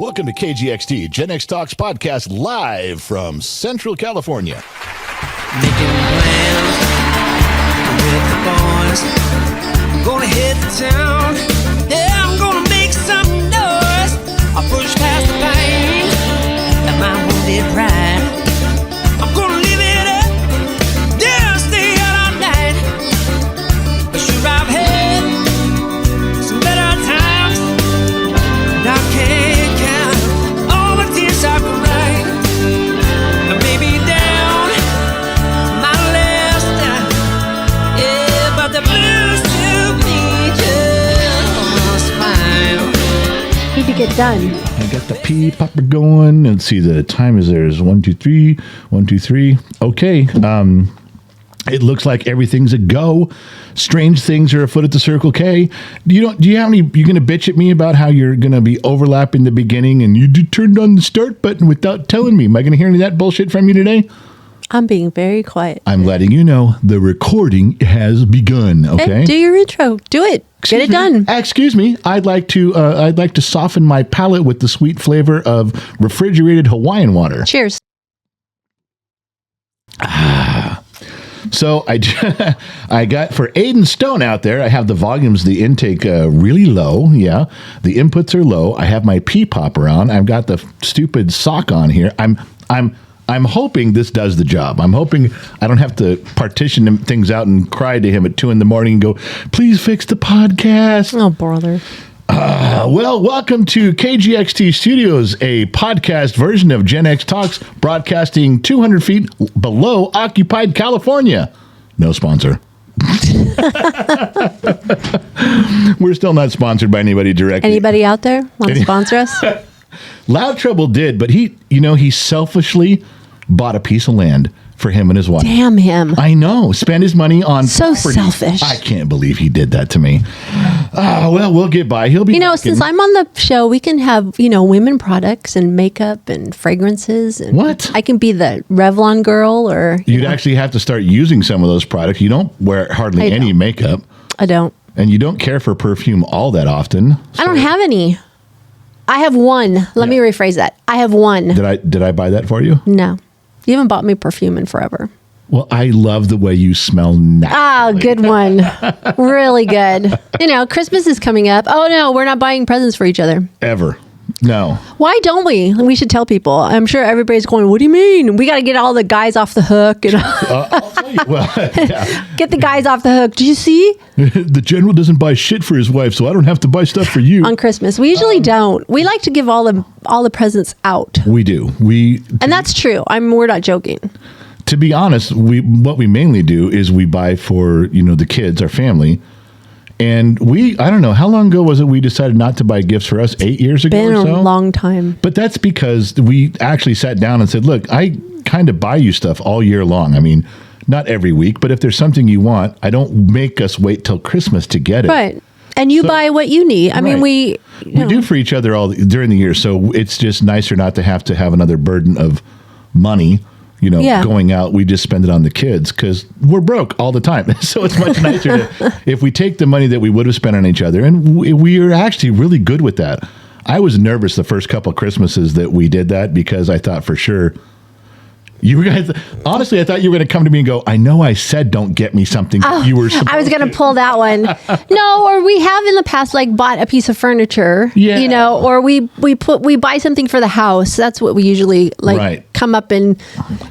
Welcome to KGXT, Gen X Talks podcast, live from Central California. Making plans with the boys. I'm gonna hit the town. Yeah, I'm gonna make some noise. I'll push past the pain and my wounded pride. I'm gonna live it up. Yeah, stay out all night. But sure, I've had some better times. And I can't count all the tears I've cried. And maybe down my last time. Yeah, but the blues took me just fine. Need to get done. I got the pee popper going. Let's see, the time is there's 1, 2, 3, 1, 2, 3. Okay. It looks like everything's a go. Strange things are afoot at the Circle K. Do you have any? You're gonna bitch at me about how you're gonna be overlapping the beginning and you turned on the start button without telling me. Am I gonna hear any of that bullshit from you today? I'm being very quiet. I'm letting you know the recording has begun. Okay. Do your intro. Do it. Get it done. Excuse me. I'd like to soften my palate with the sweet flavor of refrigerated Hawaiian water. Cheers. So I got, for Aiden Stone out there, I have the volumes, the intake really low. Yeah, the inputs are low. I have my pee popper on. I've got the stupid sock on here. I'm hoping this does the job. I'm hoping I don't have to partition things out and cry to him at 2 a.m. and go, please fix the podcast. Oh, brother. Well, welcome to KGXT Studios, a podcast version of Gen X Talks, broadcasting 200 feet below occupied California. No sponsor. We're still not sponsored by anybody directly. Anybody out there want to sponsor us? Loud Trouble did, but he he bought a piece of land for him and his wife. Damn him. I know. Spend his money on So property. selfish. I can't believe he did that to me. Well, we'll get by. He'll be Since I'm on the show, we can have, women products and makeup and fragrances. And What? I can be the Revlon girl or... You'd actually have to start using some of those products. You don't wear hardly I any don't. makeup. I don't. And you don't care for perfume all that often. I don't have any. I have one. Let me rephrase that. I have one. Did I buy that for you? No. You haven't bought me perfume in forever. Well, I love the way you smell now. Oh, good one. Really good. Christmas is coming up. Oh, no, we're not buying presents for each other. Ever. No. Why don't we? We should tell people. I'm sure everybody's going, what do you mean? We got to get all the guys off the hook. And I'll tell you. Well, yeah. get the guys off the hook. Do you see? The general doesn't buy shit for his wife, so I don't have to buy stuff for you. On Christmas. We usually don't. We like to give all the presents out. We do. And that's true. We're not joking. To be honest, what we mainly do is we buy for, the kids, our family. And I don't know, how long ago was it we decided not to buy gifts for us? 8 years ago Been or so? a long time. But that's because we actually sat down and said, look, I kind of buy you stuff all year long. I mean, not every week, but if there's something you want, I don't make us wait till Christmas to get it. Right. And you buy what you need. I mean, we do for each other all during the year. So it's just nicer not to have another burden of money. Going out, we just spend it on the kids because we're broke all the time. So it's much nicer if we take the money that we would have spent on each other. And we are actually really good with that. I was nervous the first couple of Christmases that we did that because I thought for sure you guys, honestly, I thought you were going to come to me and go, I know I said don't get me something. You were supposed I was going to pull that one. No, or we have in the past bought a piece of furniture, or we buy something for the house. That's what we usually come up and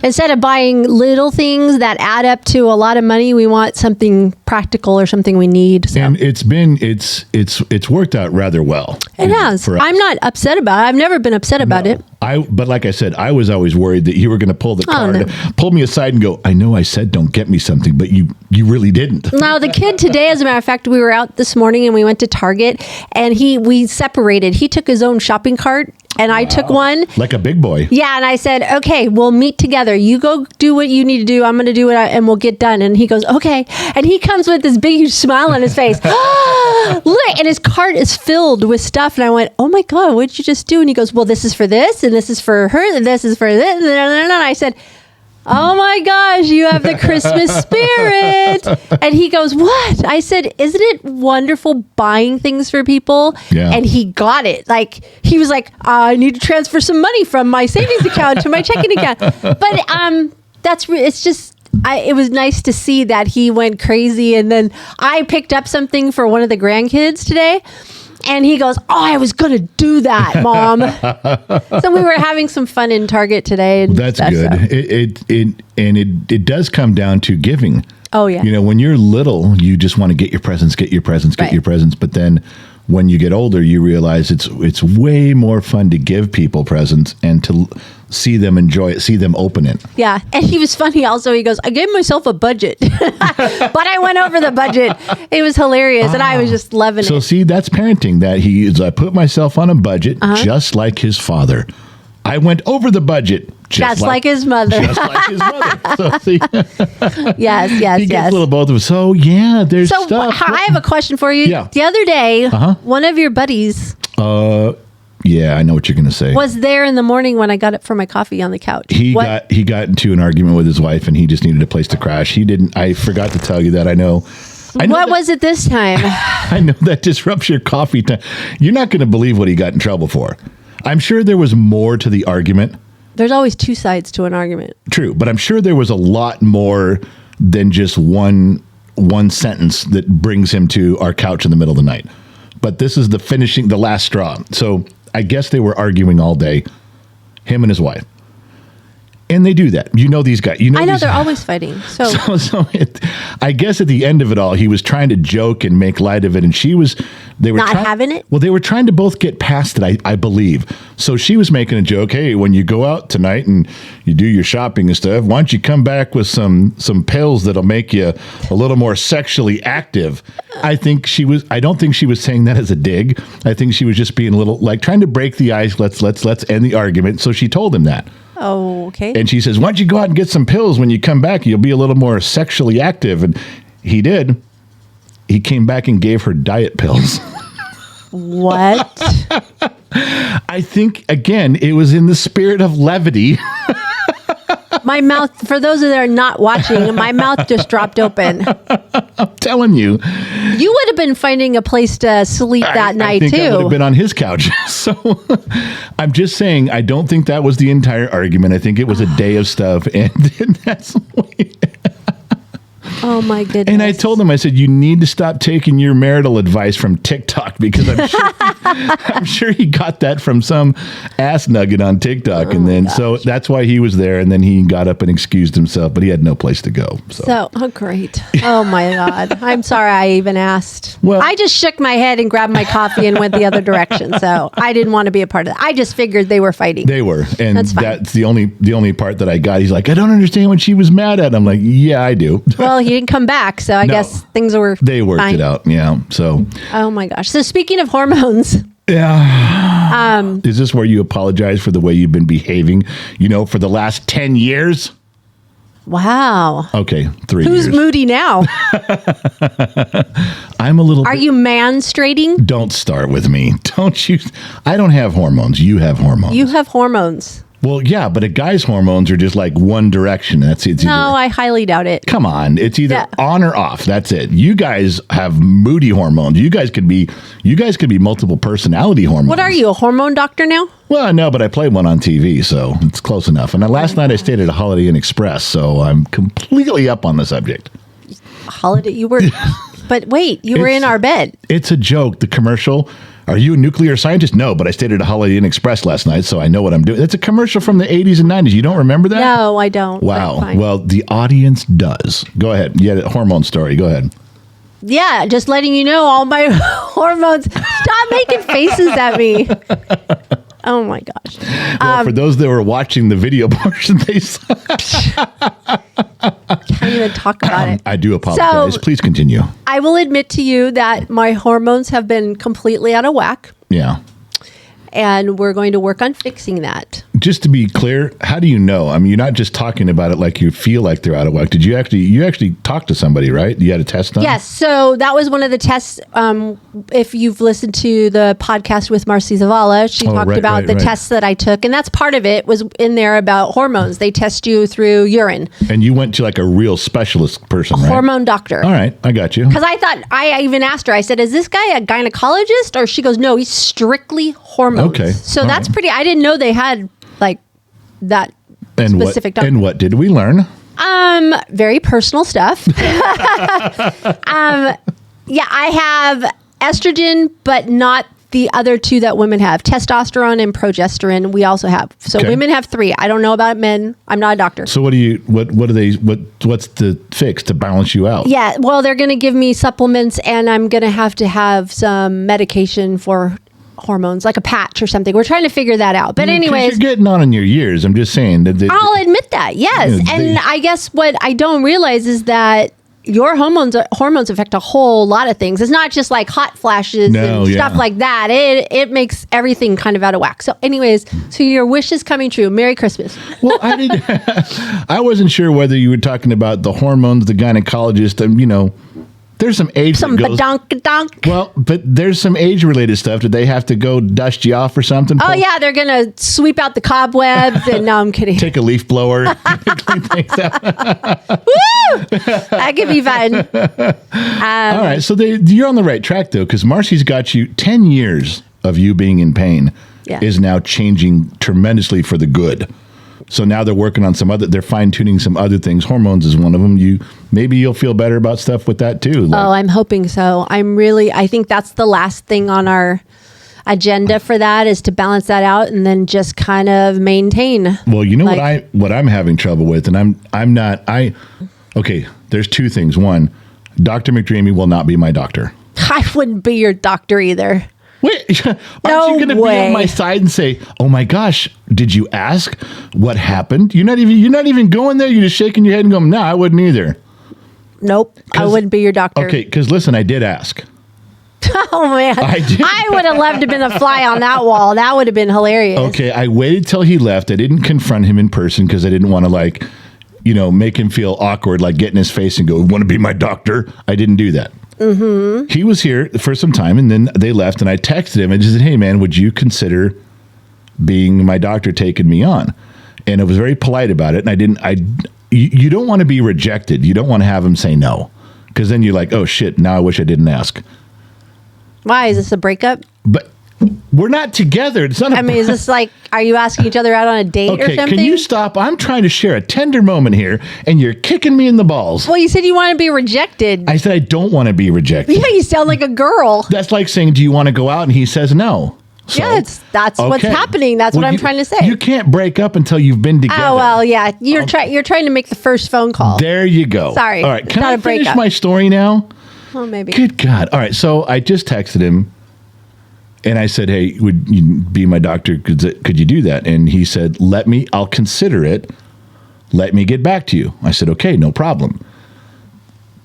instead of buying little things that add up to a lot of money, we want something practical or something we need. So. And it's worked out rather well. It has. I'm not upset about it. I've never been upset about it. But like I said, I was always worried that you were going to pull the card, pull me aside and go, I know I said don't get me something, but you really didn't. No, the kid today, as a matter of fact, we were out this morning and we went to Target and we separated. He took his own shopping cart and I took one. Like a big boy. Yeah. And I said, okay, we'll meet together. You go do what you need to do. I'm going to do it and we'll get done. And he goes, okay. And he comes with this big, huge smile on his face. Look, and his cart is filled with stuff. And I went, oh my God, what did you just do? And he goes, well, this is for this and this is for her and this is for this. And I said, oh my gosh, you have the Christmas spirit. And he goes, what? I said, isn't it wonderful buying things for people? Yeah. And he got it. Like, he was like, I need to transfer some money from my savings account to my checking account. But it's just, it was nice to see that he went crazy. And then I picked up something for one of the grandkids today. And he goes, I was going to do that, Mom. So we were having some fun in Target today. And that's good. It does come down to giving. Oh, yeah. You know, when you're little, you just want to get your presents. But then when you get older, you realize it's way more fun to give people presents and to see them enjoy it, see them open it. Yeah. And he was funny also. He goes, I gave myself a budget, but I went over the budget. It was hilarious. And I was just loving it. So see, that's parenting. I put myself on a budget just like his father. I went over the budget. Just like his mother. Just like his mother. So, see, yes. he gets a little both of us. So yeah, there's stuff. I have a question for you. Yeah. The other day, one of your buddies. Yeah, I know what you're going to say. Was there in the morning when I got up for my coffee on the couch. He got into an argument with his wife, and he just needed a place to crash. He didn't. I forgot to tell you that. I know. What was it this time? I know that disrupts your coffee time. You're not going to believe what he got in trouble for. I'm sure there was more to the argument. There's always two sides to an argument. True, but I'm sure there was a lot more than just one sentence that brings him to our couch in the middle of the night. But this is the last straw. So I guess they were arguing all day, him and his wife. And they do that. You know these guys. I know they're always fighting. So I guess at the end of it all, he was trying to joke and make light of it, and they were not having it. Well, they were trying to both get past it, I believe. So she was making a joke. Hey, when you go out tonight and you do your shopping and stuff, why don't you come back with some pills that'll make you a little more sexually active? I don't think she was saying that as a dig. I think she was just being a little like trying to break the ice. Let's end the argument. So she told him that. Oh, okay. And she says, why don't you go out and get some pills? When you come back, you'll be a little more sexually active. And he did. He came back and gave her diet pills. What? I think, again, it was in the spirit of levity. My mouth, for those that are not watching, my mouth just dropped open. I'm telling you. You would have been finding a place to sleep that night, too. I think I would have been on his couch. So I'm just saying, I don't think that was the entire argument. I think it was a day of stuff. And that's the way. Oh, my goodness. And I told him, I said, you need to stop taking your marital advice from TikTok because I'm sure he got that from some ass nugget on TikTok. And then, so that's why he was there. And then he got up and excused himself, but he had no place to go. Oh, great. Oh, my God. I'm sorry I even asked. Well, I just shook my head and grabbed my coffee and went the other direction. So I didn't want to be a part of that. I just figured they were fighting. They were. And that's the only part that I got. He's like, I don't understand what she was mad at. I'm like, yeah, I do. Well, he didn't come back, so I guess things were They worked fine. It out, yeah. So. Oh my gosh. So speaking of hormones. Yeah. Is this where you apologize for the way you've been behaving, for the last 10 years? Wow. Okay, 3 years. Who's moody now? I'm a little Are you man-strating? Don't start with me. Don't you? I don't have hormones. You have hormones. You have hormones. Well, yeah, but a guy's hormones are just like one direction. No, I highly doubt it. Come on. It's either on or off. That's it. You guys have moody hormones. You guys could be multiple personality hormones. What are you, a hormone doctor now? Well, no, but I played one on TV, so it's close enough. And last night I stayed at a Holiday Inn Express, so I'm completely up on the subject. Holiday? You were... But wait, you were in our bed. It's a joke. The commercial... Are you a nuclear scientist? No, but I stayed at a Holiday Inn Express last night, so I know what I'm doing. It's a commercial from the 80s and 90s. You don't remember that? No, I don't. Wow. Well, the audience does. Go ahead. You had a hormone story. Go ahead. Yeah, just letting you know all my hormones. Stop making faces at me. Oh, my gosh. Well, for those that were watching the video portion, they saw. Can't even talk about it. I do apologize. So, please continue. I will admit to you that my hormones have been completely out of whack. Yeah. and we're going to work on fixing that. Just to be clear, how do you know? I mean, you're not just talking about it like you feel like they're out of whack. Did you actually talk to somebody, right? You had a test done? Yes. So that was one of the tests. If you've listened to the podcast with Marcy Zavala, she talked about the tests that I took. And that's part of it was in there about hormones. They test you through urine. And you went to like a real specialist person, right? Hormone doctor. All right. I got you. Because I even asked her, I said, is this guy a gynecologist? Or she goes, no, he's strictly hormones. Okay. So that's pretty, I didn't know they had like that specific doctor. And what did we learn? Very personal stuff. Yeah, I have estrogen, but not the other two that women have. Testosterone and progesterone we also have. So women have 3. I don't know about men. I'm not a doctor. So what's the fix to balance you out? Yeah, well, they're going to give me supplements and I'm going to have some medication for hormones, like a patch or something. We're trying to figure that out. But anyways, you're getting on in your years. I'm just saying. I'll admit that, yes. And I guess what I don't realize is that your hormones affect a whole lot of things. It's not just like hot flashes and stuff like that. It makes everything kind of out of whack. So anyways, so your wish is coming true. Merry Christmas. Well, I wasn't sure whether you were talking about the hormones, the gynecologist, and there's some age. Badonk-a-donk. Well, but there's some age-related stuff. Did they have to go dust you off or something? Oh, yeah. They're going to sweep out the cobwebs. And no, I'm kidding. Take a leaf blower. Clean things out. Woo! That could be fun. All right. So you're on the right track, though, because Marcy's got you 10 years of you being in pain is now changing tremendously for the good. So now they're working on they're fine-tuning some other things. Hormones is one of them. Maybe you'll feel better about stuff with that too. I'm hoping so. I think that's the last thing on our agenda for that is to balance that out and then just kind of maintain. Well, you know what I'm having trouble with, and okay, there's 2 things. One, Dr. McDreamy will not be my doctor. I wouldn't be your doctor either. Wait, aren't you going to be on my side and say, "Oh my gosh, did you ask what happened?" You're not even going there. You're just shaking your head and going, "No, I wouldn't either." Nope, I wouldn't be your doctor. Okay, because listen, I did ask. Oh man, I would have loved to have been a fly on that wall. That would have been hilarious. Okay, I waited till he left. I didn't confront him in person because I didn't want to make him feel awkward, like get in his face and go, "Want to be my doctor?" I didn't do that. Mm-hmm. He was here for some time, and then they left, and I texted him and just said, "Hey, man, would you consider being my doctor, taking me on?" And I was very polite about it, and you don't want to be rejected. You don't want to have him say no, because then you're like, "Oh, shit, now I wish I didn't ask." Why? Is this a breakup? But we're not together. It's not. Is this like, are you asking each other out on a date or something? Can you stop? I'm trying to share a tender moment here, and you're kicking me in the balls. Well, you said you want to be rejected. I said I don't want to be rejected. Yeah, you sound like a girl. That's like saying, "Do you want to go out?" And he says no. So, yeah, that's what's happening. That's what I'm trying to say. You can't break up until you've been together. Oh, well, yeah. You're trying to make the first phone call. There you go. Sorry. All right. Can I finish my story now? Oh, maybe. Good God. All right. So I just texted him. And I said, "Hey, would you be my doctor? Could you do that?" And he said, I'll consider it. Let me get back to you. I said, "Okay, no problem."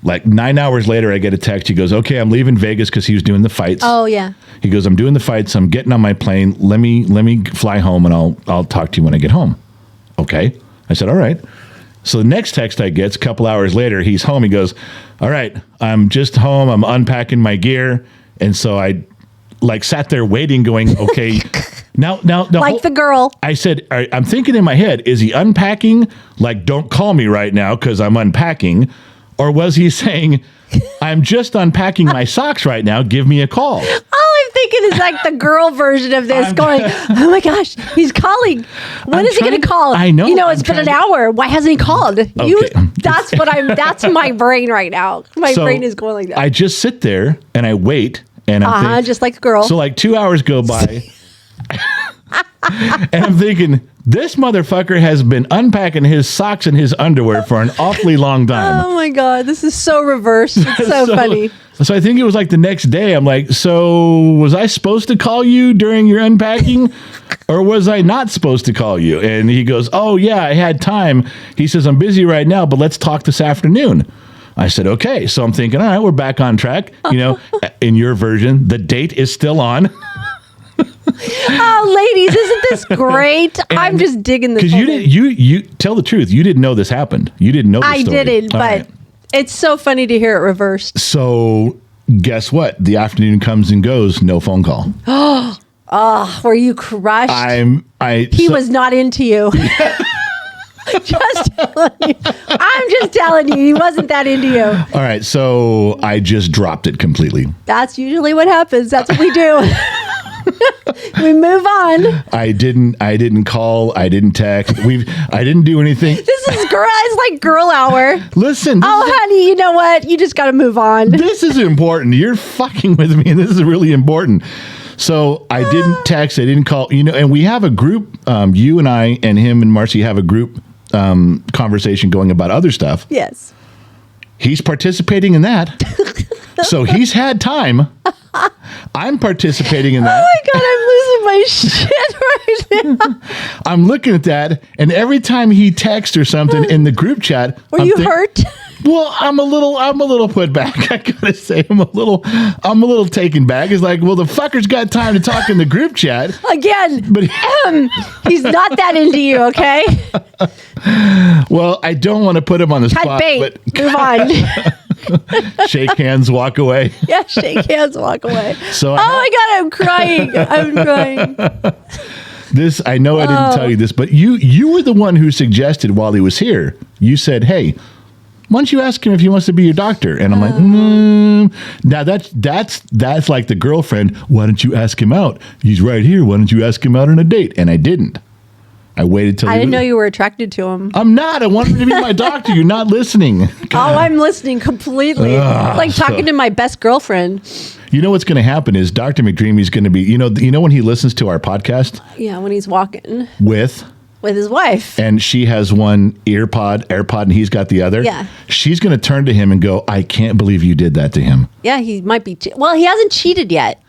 Like 9 hours later, I get a text. He goes, "Okay, I'm leaving Vegas," because he was doing the fights. Oh, yeah. He goes, "I'm doing the fights. I'm getting on my plane. Let me fly home, and I'll talk to you when I get home." Okay. I said, "All right." So the next text I get, a couple hours later, he's home. He goes, "All right, I'm just home. I'm unpacking my gear." And so I sat there waiting, going, "Okay, now, like the girl." I said, I'm thinking in my head, is he unpacking? Like, "Don't call me right now because I'm unpacking," or was he saying, "I'm just unpacking my socks right now. Give me a call"? All I'm thinking is like the girl version of this, going, "Oh my gosh, he's calling. When is he going to call? I know. It's been an hour. Why hasn't he called?" Okay. That's my brain right now. My brain is going like that. I just sit there and I wait. And I'm thinking, just like a girl. So 2 hours go by, and I'm thinking, this motherfucker has been unpacking his socks and his underwear for an awfully long time. Oh my God, this is so reversed. It's so funny. So I think it was the next day. I'm like, "So was I supposed to call you during your unpacking, or was I not supposed to call you?" And he goes, "Oh yeah, I had time." He says, "I'm busy right now, but let's talk this afternoon." I said, "Okay." So I'm thinking, all right, we're back on track. In your version, the date is still on. Oh, ladies, isn't this great? I'm just digging this. Because you tell the truth. You didn't know this happened. You didn't know this I story. didn't, but it's so funny to hear it reversed. So guess what? The afternoon comes and goes. No phone call. Oh, were you crushed? He was not into you. Just telling you. I'm just telling you, he wasn't that into you. All right, so I just dropped it completely. That's usually what happens. That's what we do. We move on. I didn't call. I didn't text. I didn't do anything. It's like girl hour. Listen. Honey, you know what? You just got to move on. This is important. You're fucking with me, and this is really important. So I didn't text. I didn't call. And we have a group. You and I and him and Marcy have a group conversation going about other stuff. Yes. He's participating in that. So he's had time. I'm participating in that. Oh my God, I'm losing my shit right now. I'm looking at that, and every time he texts or something in the group chat, Were you hurt? Well, I'm a little put back. I gotta say, I'm a little taken back. It's like, well, the fucker's got time to talk in the group chat again, but he's not that into you. Okay. Well, I don't want to put him on the Cut spot. bait. But Move on. Shake hands, walk away. Yeah, shake hands, walk away. So my God, I'm crying. I'm crying. This, I know I didn't tell you this, but you were the one who suggested while he was here. You said, "Hey, why don't you ask him if he wants to be your doctor?" And I'm like, Now that's like the girlfriend. Why don't you ask him out? He's right here. Why don't you ask him out on a date? And I didn't. I waited till I didn't know you were attracted to him. I'm not. I wanted to be my doctor. You're not listening. God. Oh, I'm listening completely. It's like talking to my best girlfriend. You know what's going to happen is Dr. McDreamy is going to be, you know when he listens to our podcast? Yeah, when he's walking. With his wife. And she has one AirPod, and he's got the other. Yeah. She's going to turn to him and go, "I can't believe you did that to him." Yeah, he might be. Well, he hasn't cheated yet.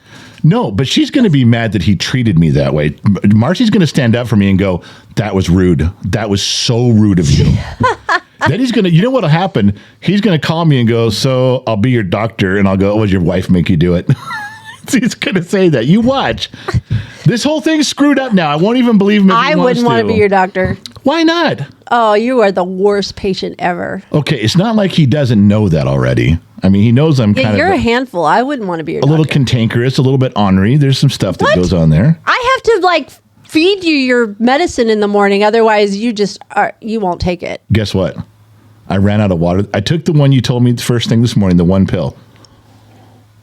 No, but she's going to be mad that he treated me that way. Marcy's going to stand up for me and go, "That was rude. That was so rude of you." Then he's going to, you know what'll happen? He's going to call me and go, "So I'll be your doctor." And I'll go, "Oh, did your wife make you do it?" He's going to say that. You watch. This whole thing's screwed up now. I won't even believe him if I wouldn't want to be your doctor. Why not? Oh, you are the worst patient ever. Okay, it's not like he doesn't know that already. I mean, he knows I'm kind of... You're a handful. I wouldn't want to be your doctor. A little cantankerous, a little bit ornery. There's some stuff that goes on there. I have to, feed you your medicine in the morning. Otherwise, you won't take it. Guess what? I ran out of water. I took the one you told me the first thing this morning, the one pill,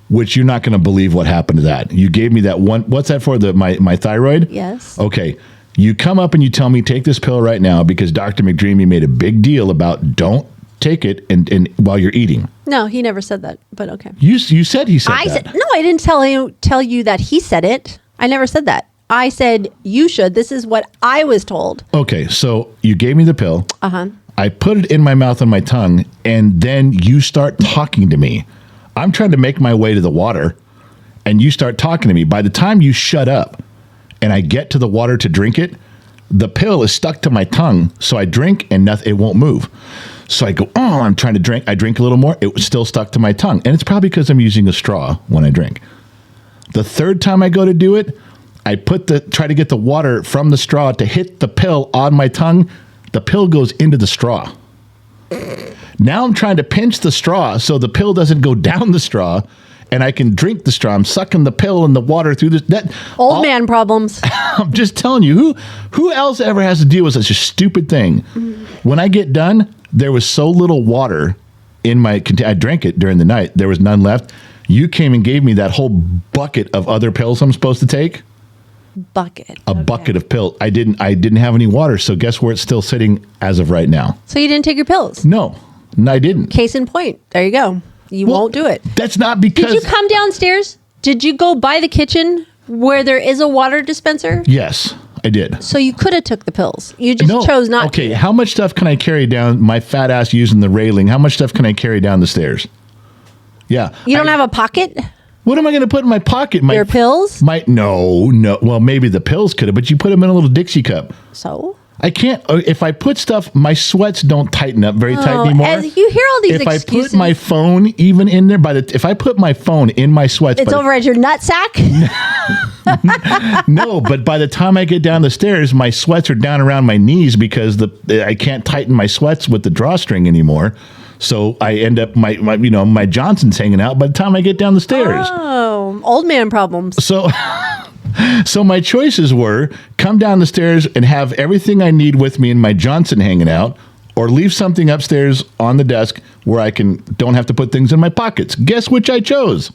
which you're not going to believe what happened to that. You gave me that one. What's that for? My thyroid? Yes. Okay. You come up and you tell me, take this pill right now because Dr. McDreamy made a big deal about don't take it and while you're eating. No, he never said that, but okay. You said he said that. No, I didn't tell you that he said it. I never said that. I said you should. This is what I was told. Okay, so you gave me the pill. Uh-huh. I put it in my mouth and my tongue, and then you start talking to me. I'm trying to make my way to the water, and you start talking to me. By the time you shut up and I get to the water to drink it, the pill is stuck to my tongue, so I drink and it won't move. So I go, oh, I'm trying to drink. I drink a little more. It was still stuck to my tongue, and it's probably because I'm using a straw when I drink. The third time I go to do it, I try to get the water from the straw to hit the pill on my tongue. The pill goes into the straw. Now I'm trying to pinch the straw so the pill doesn't go down the straw and I can drink the straw. I'm sucking the pill and the water through Old man problems. I'm just telling you, who else ever has to deal with such a stupid thing? When I get done, there was so little water in my container. I drank it during the night. There was none left. You came and gave me that whole bucket of other pills I'm supposed to take. Bucket of pills. I didn't have any water, so guess where it's still sitting as of right now? So you didn't take your pills? No, I didn't. Case in point. There you go. You won't do it. That's not because... Did you come downstairs? Did you go by the kitchen where there is a water dispenser? Yes, I did. So you could have took the pills. You just chose not to. Okay, how much stuff can I carry down, my fat ass using the railing, how much stuff can I carry down the stairs? Yeah. You don't have a pocket? What am I going to put in my pocket? Your pills? No. Well, maybe the pills could have, but you put them in a little Dixie cup. So? I can't. If I put stuff, my sweats don't tighten up very tight anymore. As you hear all these excuses. If I put my phone even in there, if I put my phone in my sweats, it's over at your nutsack. No, but by the time I get down the stairs, my sweats are down around my knees because I can't tighten my sweats with the drawstring anymore. So I end up my Johnson's hanging out by the time I get down the stairs. Oh, old man problems. So my choices were come down the stairs and have everything I need with me in my Johnson hanging out, or leave something upstairs on the desk where I don't have to put things in my pockets. Guess which I chose?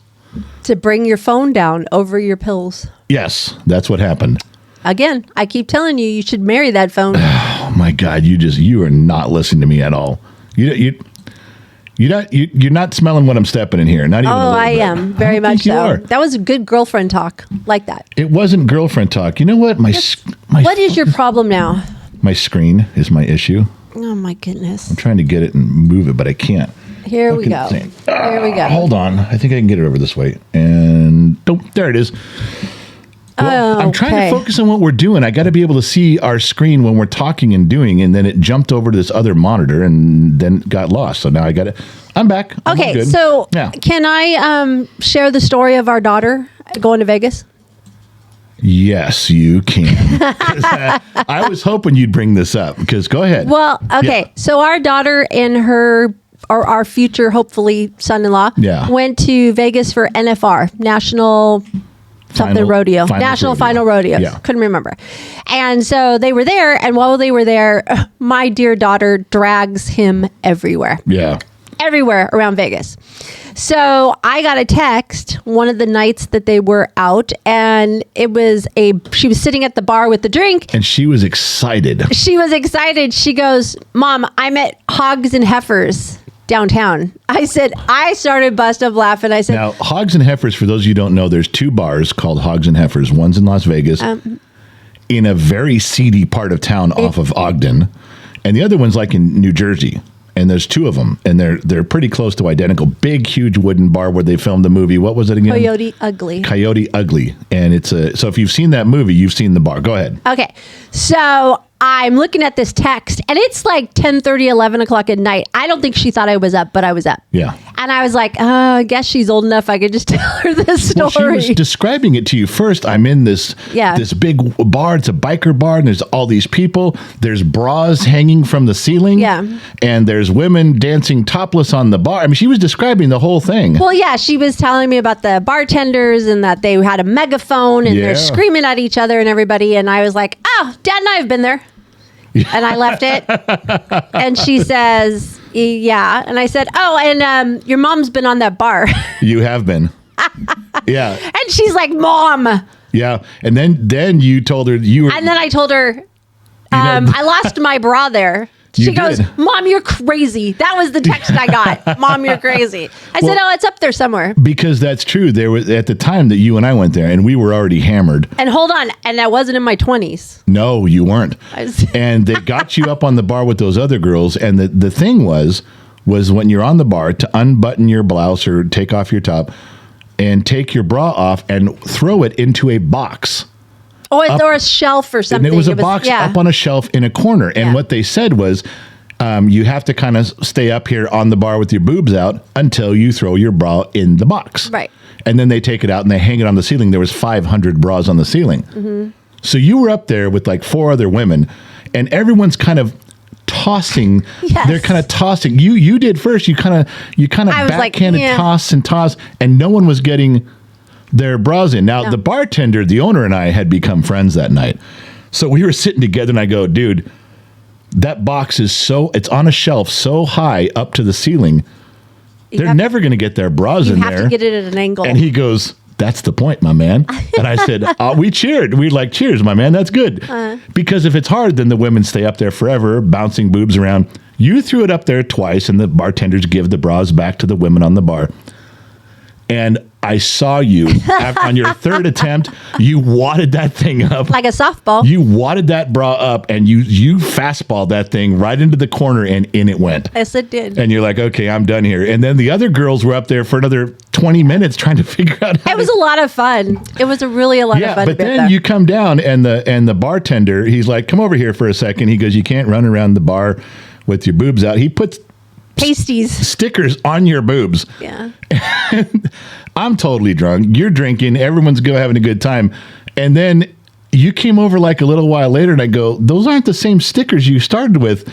To bring your phone down over your pills. Yes, that's what happened. Again, I keep telling you should marry that phone. Oh my God, you are not listening to me at all. You're not smelling what I'm stepping in here. Not even. Oh, I am very much so. Are. That was good girlfriend talk, like that. It wasn't girlfriend talk. You know what? What is your problem now? My screen is my issue. Oh my goodness! I'm trying to get it and move it, but I can't. Here we go. Here we go. Hold on. I think I can get it over this way. And there it is. Well, I'm trying to focus on what we're doing. I got to be able to see our screen when we're talking and doing, and then it jumped over to this other monitor and then got lost. So now I got it. I'm back. Okay, so can I share the story of our daughter going to Vegas? Yes, you can. I was hoping you'd bring this up because go ahead. Well, okay. Yeah. So our daughter and our future, hopefully, son-in-law went to Vegas for NFR, National Final Rodeo. Yeah. Couldn't remember. And so they were there, and while they were there, my dear daughter drags him everywhere. Yeah. Everywhere around Vegas. So I got a text one of the nights that they were out, and she was sitting at the bar with the drink. And she was excited. She goes, Mom, I'm at Hogs and Heifers downtown. I started bust up laughing. I said, now, Hogs and Heifers, for those of you who don't know, there's two bars called Hogs and Heifers. One's in Las Vegas, in a very seedy part of town off of Ogden, and the other one's like in New Jersey. And there's two of them, and they're pretty close to identical. Big, huge wooden bar where they filmed the movie. What was it again? Coyote Ugly. Coyote Ugly. And so if you've seen that movie, you've seen the bar. Go ahead. Okay. So I'm looking at this text, and it's like 10:30, 11 o'clock at night. I don't think she thought I was up, but I was up. Yeah. And I was like, I guess she's old enough I could just tell her this story. Well, she was describing it to you first. I'm in this big bar. It's a biker bar, and there's all these people. There's bras hanging from the ceiling. Yeah. And there's women dancing topless on the bar. I mean, she was describing the whole thing. Well, yeah, she was telling me about the bartenders and that they had a megaphone and they're screaming at each other and everybody. And I was like, oh, Dad and I have been there. And I left it. And she says, yeah. And I said, oh, and your mom's been on that bar. You have been. Yeah. And she's like, Mom. Yeah. And then you told her you were. And then I told her, I lost my bra there. She goes, Mom, you're crazy. That was the text I got. Mom, you're crazy. I said, oh, it's up there somewhere. Because that's true. There was at the time that you and I went there, and we were already hammered. And hold on, and I wasn't in my 20s. No, you weren't. And they got you up on the bar with those other girls, and the thing was when you're on the bar to unbutton your blouse or take off your top and take your bra off and throw it into a box. Or a shelf or something. And it was a box up on a shelf in a corner. And what they said was, you have to kind of stay up here on the bar with your boobs out until you throw your bra in the box. Right. And then they take it out and they hang it on the ceiling. There was 500 bras on the ceiling. Mm-hmm. So you were up there with like 4 other women, and everyone's kind of tossing. Yes. They're kind of tossing. You did first. You kind of backhanded toss, and no one was getting their bras in. Now, the bartender, the owner, and I had become friends that night. So we were sitting together, and I go, dude, that box is it's on a shelf so high up to the ceiling. They're never going to get their bras in there. You have to get it at an angle. And he goes, that's the point, my man. And I said, we cheered. We like, cheers, my man. That's good. Because if it's hard, then the women stay up there forever, bouncing boobs around. You threw it up there twice, and the bartenders give the bras back to the women on the bar. And I saw you on your third attempt. You wadded that thing up like a softball. You wadded that bra up, and you fastballed that thing right into the corner, and in it went. Yes, it did. And you're like, okay, I'm done here. And then the other girls were up there for another 20 minutes trying to figure out how it was a lot of fun. It was really a lot of fun. But then you come down, and the bartender, he's like, come over here for a second. He goes, you can't run around the bar with your boobs out. He puts pasties, stickers on your boobs. Yeah. I'm totally drunk. You're drinking. Everyone's having a good time. And then you came over like a little while later and I go, those aren't the same stickers you started with.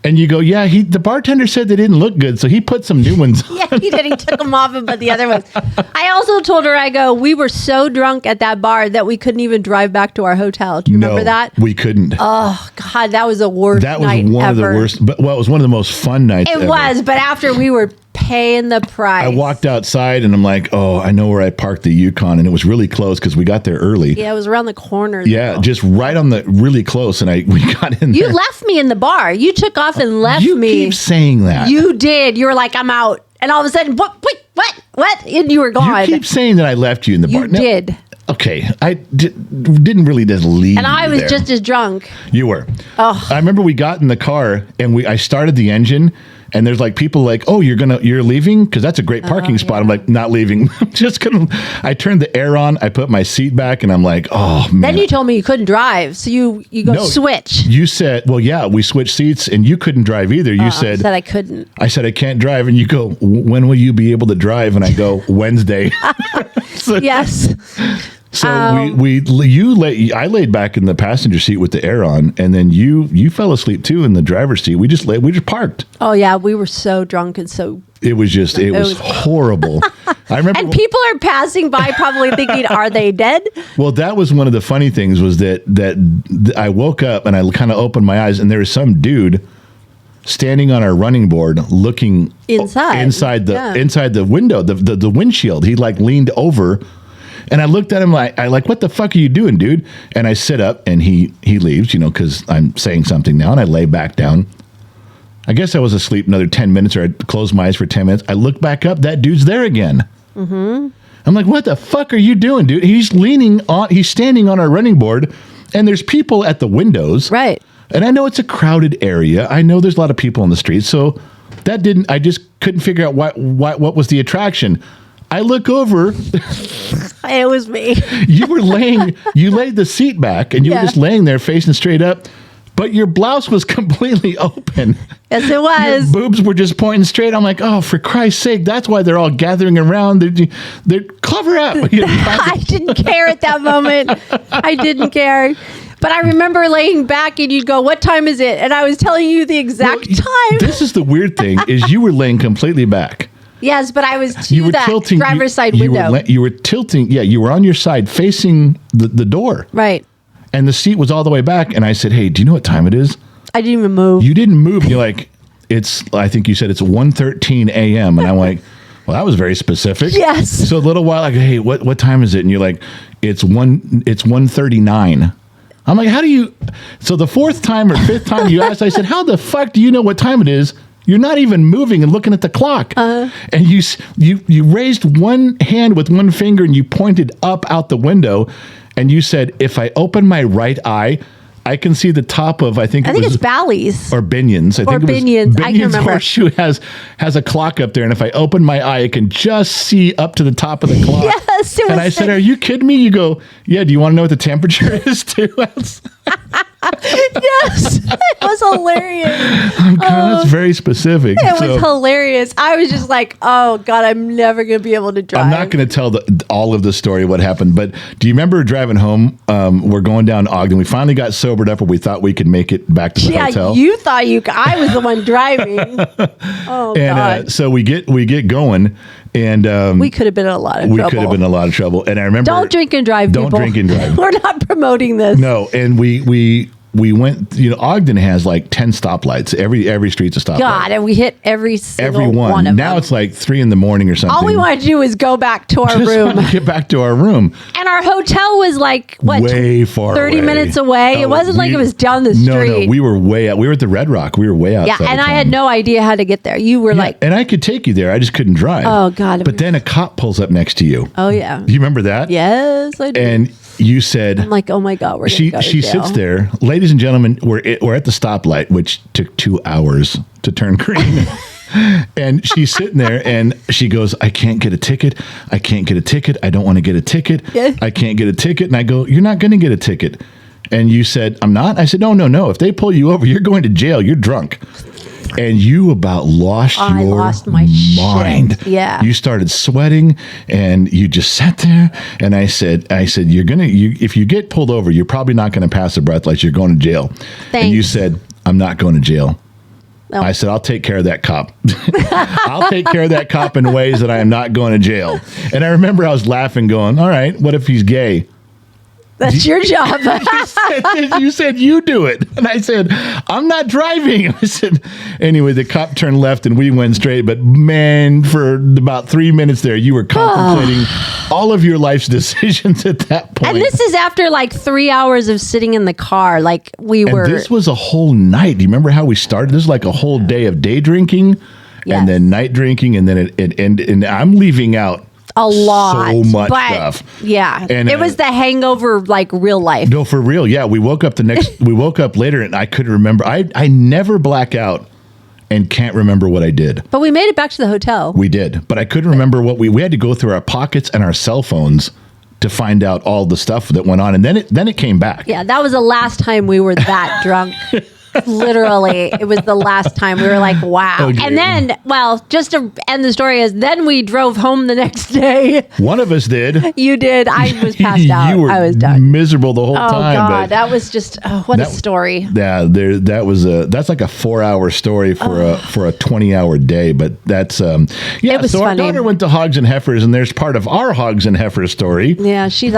And you go, yeah, the bartender said they didn't look good, so he put some new ones on. Yeah, he did. He took them off and put the other ones. I also told her, I go, we were so drunk at that bar that we couldn't even drive back to our hotel. Do you remember that? We couldn't. Oh, God, that was the worst night ever. That was one of the worst. But, well, it was one of the most fun nights ever. It was, but after we were paying the price. I walked outside and I'm like, oh, I know where I parked the Yukon, and it was really close because we got there early. Yeah, it was around the corner. Yeah, just right on the really close, and we got in there. You left me in the bar. You took off and left me. You keep saying that. You did. You were like, I'm out. And all of a sudden, what? And you were gone. You keep saying that I left you in the bar. You did. Okay, I didn't really just leave. And I was just as drunk. You were. Oh. I remember we got in the car and I started the engine. And there's like people like, oh, you're leaving? Because that's a great parking spot. I'm like, not leaving. I'm just going to, I turned the air on. I put my seat back and I'm like, oh, man. Then you told me you couldn't drive. So you go switch. You said, well, yeah, we switched seats and you couldn't drive either. You said. I said I couldn't. I said, I can't drive. And you go, when will you be able to drive? And I go, Wednesday. Yes. So I laid back in the passenger seat with the air on, and then you fell asleep too in the driver's seat. We just parked. Oh yeah, we were so drunk and so. It was horrible. I remember, and people are passing by, probably thinking, "Are they dead?" Well, that was one of the funny things was that I woke up and I kind of opened my eyes, and there was some dude standing on our running board, looking inside the window, the windshield. He like leaned over. And I looked at him like, what the fuck are you doing, dude? And I sit up and he leaves, because I'm saying something now. And I lay back down. I guess I was asleep another 10 minutes, or I closed my eyes for 10 minutes. I look back up. That dude's there again. Mm-hmm. I'm like, what the fuck are you doing, dude? He's standing on our running board and there's people at the windows. Right. And I know it's a crowded area. I know there's a lot of people on the street. So I just couldn't figure out what was the attraction. I look over. It was me. You laid the seat back and you were just laying there facing straight up, but your blouse was completely open. Yes, it was. Your boobs were just pointing straight. I'm like, oh, for Christ's sake, that's why they're all gathering around. They're cover up. I didn't care at that moment. I didn't care. But I remember laying back and you'd go, what time is it? And I was telling you the exact time. This is the weird thing is you were laying completely back. Yes, but I was tilting, driver's side window. You were tilting. Yeah, you were on your side facing the door. Right. And the seat was all the way back. And I said, hey, do you know what time it is? I didn't even move. You didn't move. You're like, I think you said it's 1:13 a.m. And I'm like, well, that was very specific. Yes. So a little while, like, hey, what time is it? And you're like, it's 1:39. I'm like, how do you? So the fourth time or fifth time you asked, I said, how the fuck do you know what time it is? You're not even moving and looking at the clock. And you raised one hand with one finger and you pointed up out the window and you said, if I open my right eye, I can see the top of, I think it's Bally's. Or Binion's. I think Binion's. I can remember. Horseshoe has a clock up there. And if I open my eye, I can just see up to the top of the clock. Yes. And I said, are you kidding me? You go, yeah, do you want to know what the temperature is too? Yes. It was hilarious. Oh, God, that's very specific. It was hilarious. I was just like, oh, God, I'm never going to be able to drive. I'm not going to tell all of the story of what happened, but do you remember driving home? We're going down to Ogden. We finally got sobered up, and we thought we could make it back to the hotel. You thought I was the one driving. Oh, God. So we get going, and we could have been in a lot of trouble. We could have been in a lot of trouble. And I remember, don't drink and drive. Don't drink and drive. We're not promoting this. No, and we went, Ogden has like 10 stoplights. Every street's a stoplight. God, and we hit every single one of them. Now it's like 3 a.m. or something. All we want to do is go back to our room. Want to get back to our room. And our hotel was like, way far 30 minutes away. It wasn't like it was down the street. No, we were way out. We were at the Red Rock. We were way out. Yeah, and I had no idea how to get there. You were like... And I could take you there. I just couldn't drive. Oh, God. But then a cop pulls up next to you. Oh, yeah. Do you remember that? Yes, I do. And you said... I'm like, oh, my God, we're going to go to She jail. sits there. Ladies and gentlemen, we're at the stoplight, which took 2 hours to turn green. And she's sitting there and she goes, I can't get a ticket. I can't get a ticket. I don't want to get a ticket. Yeah. I can't get a ticket. And I go, you're not going to get a ticket. And you said, I'm not? I said, no. If they pull you over, you're going to jail. You're drunk. and you about lost my mind. Shit. Yeah. You started sweating and you just sat there. And I said, if you get pulled over, you're probably not going to pass a breathalyzer. You're going to jail. Thanks. And you said, I'm not going to jail. No. I said, I'll take care of that cop. I'll take care of that cop in ways that I am not going to jail. And I remember I was laughing going, all right, what if he's gay? That's your job. You said you do it. And I said, I'm not driving. I said, anyway, the cop turned left and we went straight. But man, for about 3 minutes there, you were contemplating all of your life's decisions at that point. And this is after like 3 hours of sitting in the car. Like this was a whole night. Do you remember how we started? This was like a whole day of day drinking and then night drinking. And then it ended. And I'm leaving out a lot. So much stuff. Yeah. And it was the hangover, like real life. No, for real. Yeah. We woke up later and I couldn't remember. I never black out and can't remember what I did. But we made it back to the hotel. We did. But I couldn't remember what we had to go through our pockets and our cell phones to find out all the stuff that went on. And then it came back. Yeah. That was the last time we were that drunk. Literally, it was the last time. We were like, wow. Okay. And then, well, just to end the story is then we drove home the next day. One of us did. You did. I was passed out. You were I was done. Miserable the whole time. Oh God, that was just what a story. Yeah, that's like a 4-hour story for a 20-hour day. But that's it was so funny. Our daughter went to Hogs and Heifers, and there's part of our Hogs and Heifers story. Yeah, she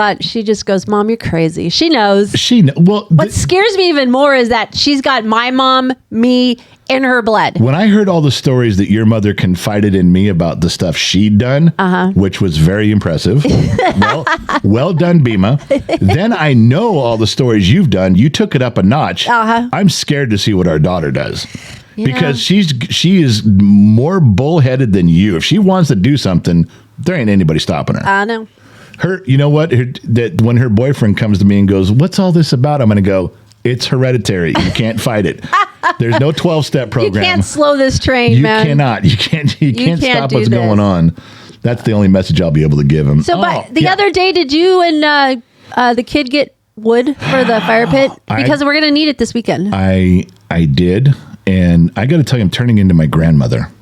just goes, Mom, you're crazy. She knows. Well, what scares me even more is that she's got my mom, me, in her blood. When I heard all the stories that your mother confided in me about the stuff she'd done, which was very impressive. well done, Bima. Then I know all the stories you've done. You took it up a notch. I'm scared to see what our daughter does. Yeah. Because she is more bullheaded than you. If she wants to do something, there ain't anybody stopping her. I know. You know what? That when her boyfriend comes to me and goes, "What's all this about?" I'm going to go, "It's hereditary. You can't fight it. There's no 12-step program. You can't slow this train, man. You cannot. You can't stop what's going on." That's the only message I'll be able to give him. So, but the other day, did you and the kid get wood for the fire pit? Because we're going to need it this weekend. I did, and I got to tell you, I'm turning into my grandmother.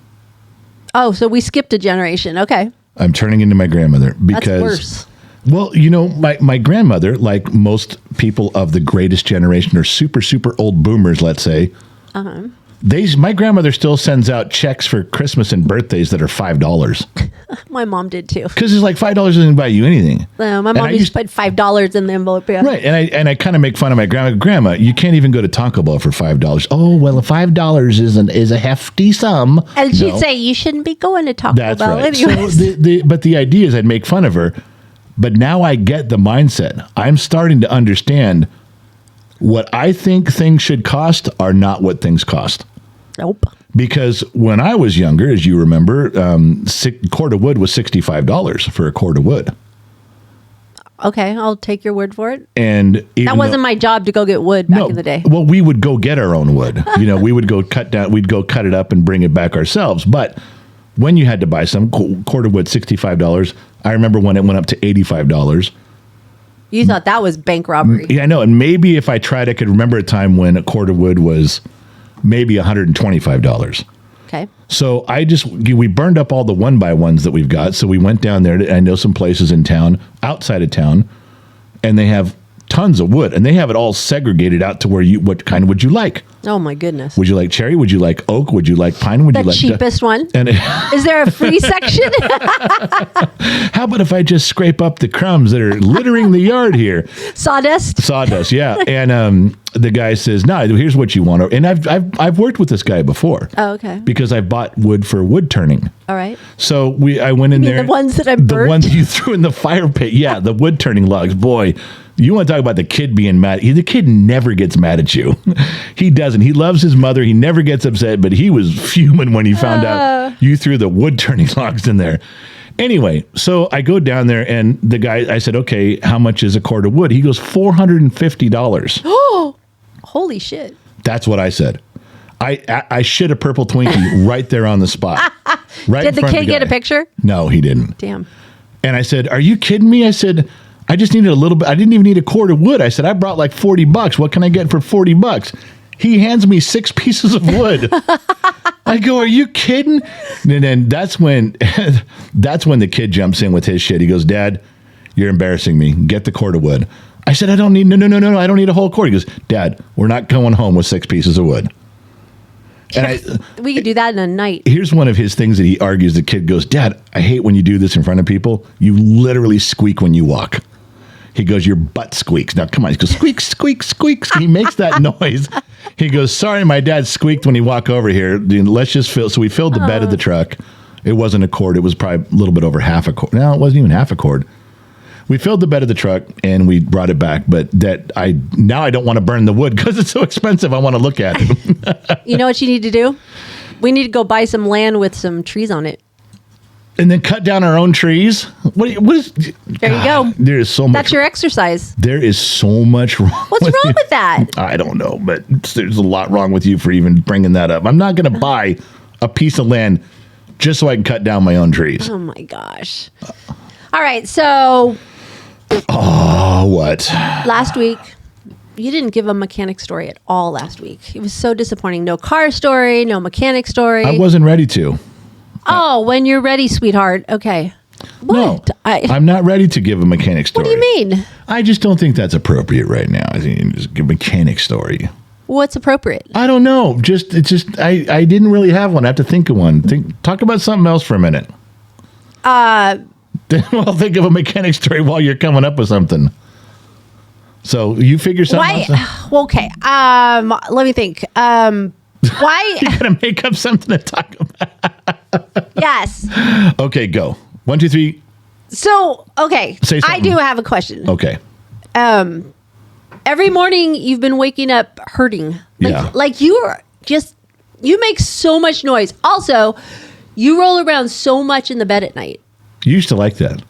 Oh, so we skipped a generation. Okay. I'm turning into my grandmother because. That's worse. Well, you know, my grandmother, like most people of the greatest generation, or super, super old boomers, let's say, my grandmother still sends out checks for Christmas and birthdays that are $5. My mom did too. Because it's like $5 doesn't buy you anything. My mom used to put $5 in the envelope. Yeah. Right, and I kind of make fun of my grandma. Grandma, you can't even go to Taco Bell for $5. Oh well, $5 is a hefty sum. And she'd say you shouldn't be going to Taco Bell. That's right. Anyways. So but the idea is I'd make fun of her. But now I get the mindset. I'm starting to understand what I think things should cost are not what things cost. Nope. Because when I was younger, as you remember, cord of wood was $65 for a cord of wood. Okay, I'll take your word for it. And that wasn't my job to go get wood back in the day. Well, we would go get our own wood. You know, we would go cut it up and bring it back ourselves. But when you had to buy some cord of wood, $65. I remember when it went up to $85. You thought that was bank robbery. Yeah, I know. And maybe if I tried, I could remember a time when a cord of wood was maybe $125. Okay. So we burned up all the 1x1s that we've got. So we went down there. I know some places in town, outside of town, and they have tons of wood, and they have it all segregated out to what kind would you like? Oh my goodness! Would you like cherry? Would you like oak? Would you like pine? Would you like the cheapest one? And is there a free section? How about if I just scrape up the crumbs that are littering the yard here? Sawdust, yeah. And the guy says, "No, here's what you want." And I've worked with this guy before. Oh, okay. Because I bought wood for wood turning. All right. So I went in there. The ones that I burnt? The ones you threw in the fire pit. Yeah, the wood turning logs. Boy. You want to talk about the kid being mad. The kid never gets mad at you. He doesn't. He loves his mother. He never gets upset, but he was fuming when he found out you threw the wood turning logs in there. Anyway, so I go down there and the guy, I said, okay, how much is a cord of wood? He goes, $450. Oh, holy shit. That's what I said. I shit a purple Twinkie right there on the spot. Right. Did the kid get a picture? No, he didn't. Damn. And I said, are you kidding me? I said, I just needed a little bit. I didn't even need a cord of wood. I said, I brought like $40. What can I get for $40? He hands me 6 pieces of wood. I go, are you kidding? And then that's when the kid jumps in with his shit. He goes, Dad, you're embarrassing me. Get the cord of wood. I said, I don't need, no, I don't need a whole cord. He goes, Dad, we're not going home with 6 pieces of wood. And we could do that in a night. Here's one of his things that he argues. The kid goes, Dad, I hate when you do this in front of people. You literally squeak when you walk. He goes, your butt squeaks. Now, come on. He goes, squeak, squeak, squeak. He makes that noise. He goes, sorry, my dad squeaked when he walked over here. Let's just fill. So we filled the bed of the truck. It wasn't a cord. It was probably a little bit over half a cord. No, it wasn't even half a cord. We filled the bed of the truck and we brought it back. But now I don't want to burn the wood because it's so expensive. I want to look at it. You know what you need to do? We need to go buy some land with some trees on it. And then cut down our own trees. What is? There you go. There is so much. That's your exercise. There is so much wrong. What's wrong with that? I don't know, but there's a lot wrong with you for even bringing that up. I'm not going to buy a piece of land just so I can cut down my own trees. Oh my gosh. All right, so. Oh, what? Last week, you didn't give a mechanic story at all last week. It was so disappointing. No car story, no mechanic story. I wasn't ready to. Oh, when you're ready, sweetheart. Okay. What? No, I'm not ready to give a mechanic story. What do you mean? I just don't think that's appropriate right now. I think you just give a mechanic story. What's appropriate? I don't know. I didn't really have one. I have to think of one. Talk about something else for a minute. Then I'll think of a mechanic story while you're coming up with something. So you figure something out. Well, okay. Let me think. Why? You gotta make up something to talk about. Yes. Okay, go. 1, 2, 3. So, okay. Say something. I do have a question. Okay. Every morning you've been waking up hurting. Yeah. Like you make so much noise. Also, you roll around so much in the bed at night. You used to like that.